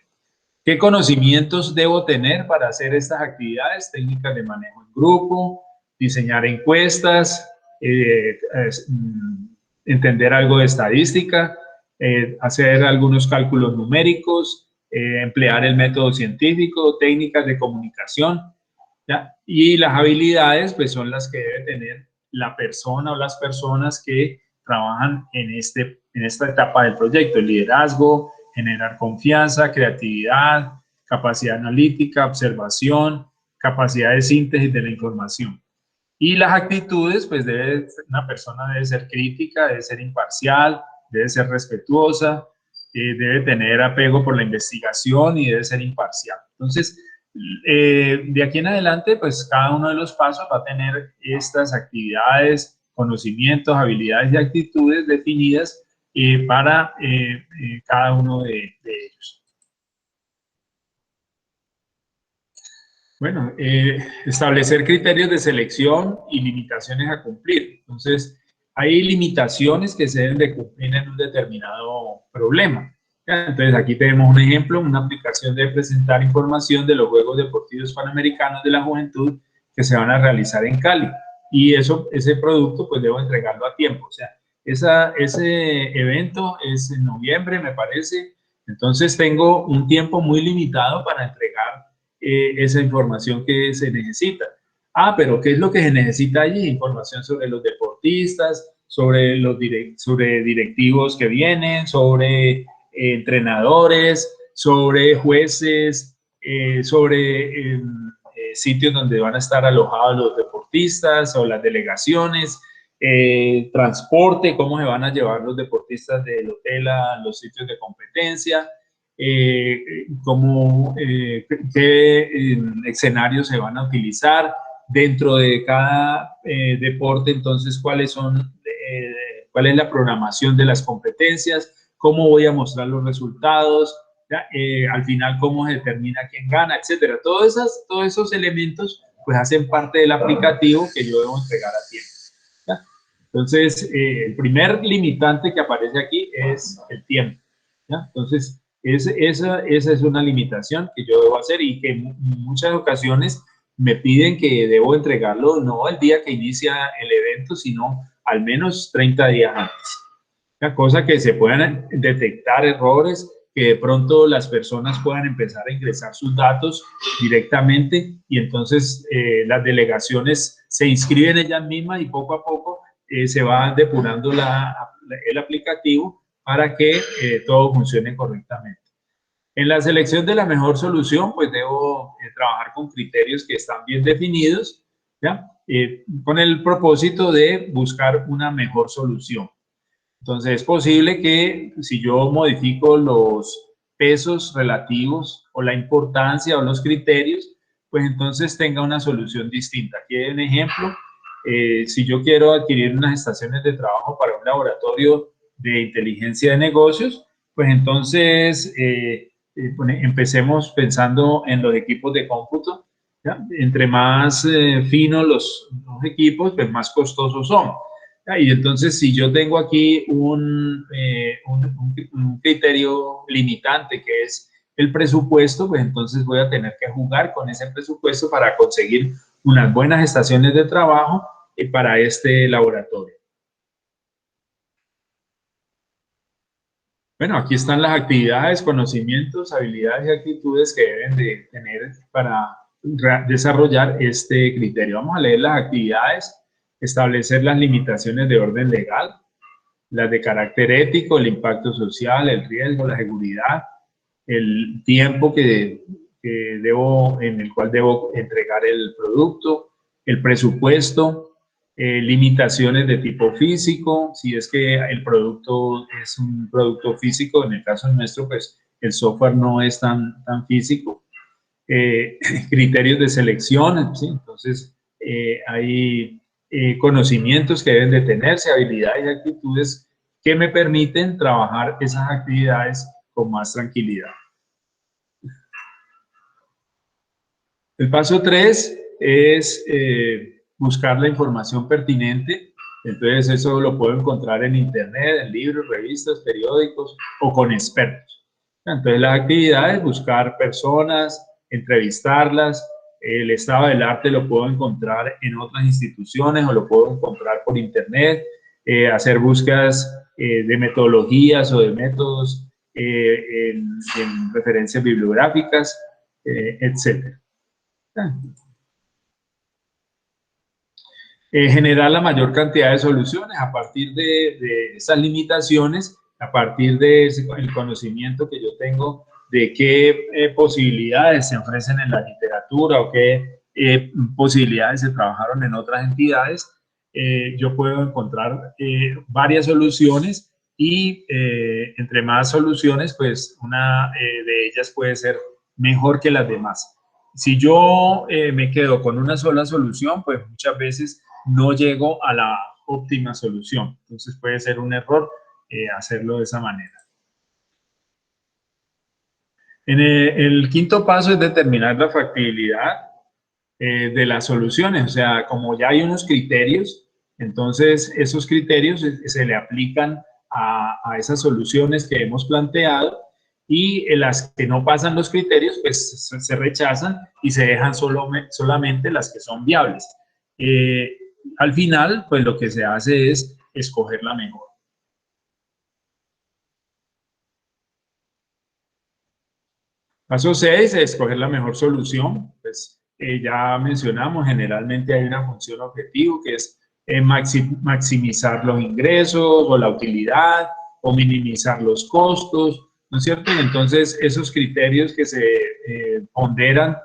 ¿Qué conocimientos debo tener para hacer estas actividades? Técnicas de manejo en grupo, diseñar encuestas, entender algo de estadística, hacer algunos cálculos numéricos, emplear el método científico, técnicas de comunicación, ¿ya? Y las habilidades pues son las que debe tener la persona o las personas que trabajan en esta etapa del proyecto: el liderazgo, generar confianza, creatividad, capacidad analítica, observación, capacidad de síntesis de la información. Y las actitudes, pues una persona debe ser crítica, debe ser imparcial, debe ser respetuosa, debe tener apego por la investigación y debe ser imparcial. Entonces, de aquí en adelante, pues cada uno de los pasos va a tener estas actividades, conocimientos, habilidades y actitudes definidas para cada uno de ellos. Bueno, establecer criterios de selección y limitaciones a cumplir. Entonces, hay limitaciones que se deben de cumplir en un determinado problema. Entonces, aquí tenemos un ejemplo: una aplicación de presentar información de los Juegos Deportivos Panamericanos de la Juventud que se van a realizar en Cali. Y ese producto, pues, debo entregarlo a tiempo. O sea, ese evento es en noviembre, me parece. Entonces, tengo un tiempo muy limitado para entregar esa información que se necesita. Pero ¿qué es lo que se necesita allí? Información sobre los deportistas, sobre directivos que vienen, sobre entrenadores, sobre jueces, sobre sitios donde van a estar alojados los deportistas o las delegaciones, transporte, cómo se van a llevar los deportistas del hotel a los sitios de competencia, qué escenarios se van a utilizar dentro de cada deporte. Entonces, cuál es la programación de las competencias, cómo voy a mostrar los resultados, al final cómo se determina quién gana, etcétera. Todos esos elementos pues hacen parte del aplicativo que yo debo entregar a tiempo, ¿ya? Entonces, el primer limitante que aparece aquí es el tiempo, ¿ya? Entonces, esa es una limitación que yo debo hacer y que en muchas ocasiones me piden que debo entregarlo no el día que inicia el evento, sino al menos 30 días antes. Una cosa que se puedan detectar errores, que de pronto las personas puedan empezar a ingresar sus datos directamente y entonces las delegaciones se inscriben ellas mismas y poco a poco se va depurando el aplicativo para que todo funcione correctamente. En la selección de la mejor solución, pues debo trabajar con criterios que están bien definidos, ¿ya? Con el propósito de buscar una mejor solución. Entonces, es posible que si yo modifico los pesos relativos o la importancia o los criterios, pues entonces tenga una solución distinta. Aquí hay un ejemplo. Si yo quiero adquirir unas estaciones de trabajo para un laboratorio de inteligencia de negocios, pues entonces empecemos pensando en los equipos de cómputo, ¿ya? Entre más finos los equipos, pues más costosos son. Y entonces, si yo tengo aquí un criterio limitante que es el presupuesto, pues entonces voy a tener que jugar con ese presupuesto para conseguir unas buenas estaciones de trabajo para este laboratorio. Bueno, aquí están las actividades, conocimientos, habilidades y actitudes que deben de tener para desarrollar este criterio. Vamos a leer las actividades. Establecer las limitaciones de orden legal, las de carácter ético, el impacto social, el riesgo, la seguridad, el tiempo en el cual debo entregar el producto, el presupuesto, limitaciones de tipo físico, si es que el producto es un producto físico, en el caso nuestro, pues el software no es tan físico, criterios de selección, ¿sí? Entonces hay conocimientos que deben de tenerse, habilidades y actitudes que me permiten trabajar esas actividades con más tranquilidad. El paso 3 es buscar la información pertinente. Entonces eso lo puedo encontrar en internet, en libros, revistas, periódicos o con expertos. Entonces las actividades, buscar personas, entrevistarlas. El estado del arte lo puedo encontrar en otras instituciones o lo puedo encontrar por internet, hacer búsquedas de metodologías o de métodos en referencias bibliográficas, etc. Generar la mayor cantidad de soluciones a partir de esas limitaciones, a partir del conocimiento que yo tengo de qué posibilidades se ofrecen en la literatura o qué posibilidades se trabajaron en otras entidades, yo puedo encontrar varias soluciones y entre más soluciones, pues una de ellas puede ser mejor que las demás. Si yo me quedo con una sola solución, pues muchas veces no llego a la óptima solución. Entonces puede ser un error hacerlo de esa manera. El quinto paso es determinar la factibilidad de las soluciones. O sea, como ya hay unos criterios, entonces esos criterios se le aplican a esas soluciones que hemos planteado y las que no pasan los criterios, pues se rechazan y se dejan solamente las que son viables. Al final, pues lo que se hace es escoger la mejor. Paso 6, escoger la mejor solución. Pues ya mencionamos, generalmente hay una función objetivo que es maximizar los ingresos o la utilidad o minimizar los costos, ¿no es cierto? Y entonces esos criterios que se ponderan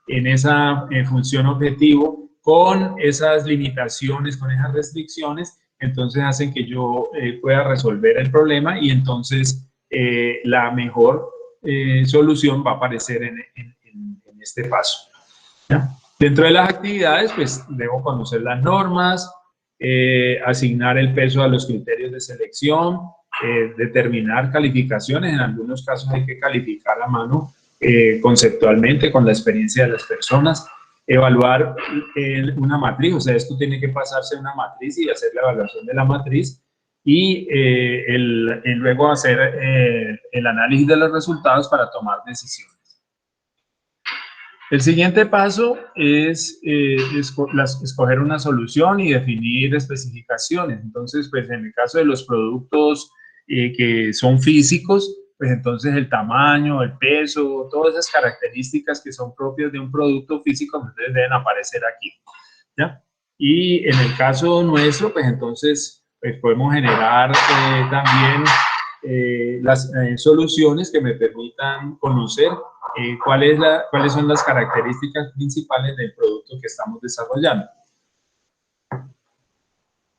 en esa función objetivo con esas limitaciones, con esas restricciones, entonces hacen que yo pueda resolver el problema y entonces la mejor solución va a aparecer en este paso, ¿ya? Dentro de las actividades, pues debo conocer las normas, asignar el peso a los criterios de selección, determinar calificaciones. En algunos casos hay que calificar a mano conceptualmente con la experiencia de las personas, evaluar una matriz, o sea, esto tiene que pasarse a una matriz y hacer la evaluación de la matriz y luego hacer el análisis de los resultados para tomar decisiones. El siguiente paso es escoger una solución y definir especificaciones. Entonces, pues en el caso de los productos que son físicos, pues entonces el tamaño, el peso, todas esas características que son propias de un producto físico, entonces deben aparecer aquí, ¿ya? Y en el caso nuestro, pues entonces pues podemos generar también las soluciones que me permitan conocer cuáles son las características principales del producto que estamos desarrollando.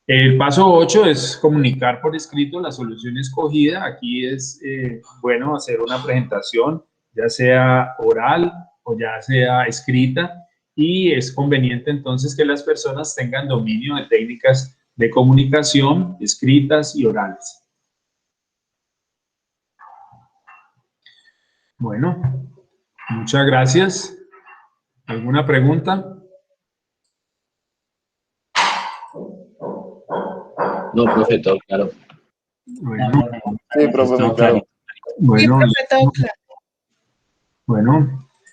El paso 8 es comunicar por escrito la solución escogida. Aquí es bueno hacer una presentación, ya sea oral o ya sea escrita, y es conveniente entonces que las personas tengan dominio de técnicas de comunicación escritas y orales. Bueno, muchas gracias. ¿Alguna pregunta? No, profe, todo claro. Bueno, Sí, profe, muy claro. bueno, Sí, profe, todo claro. bueno,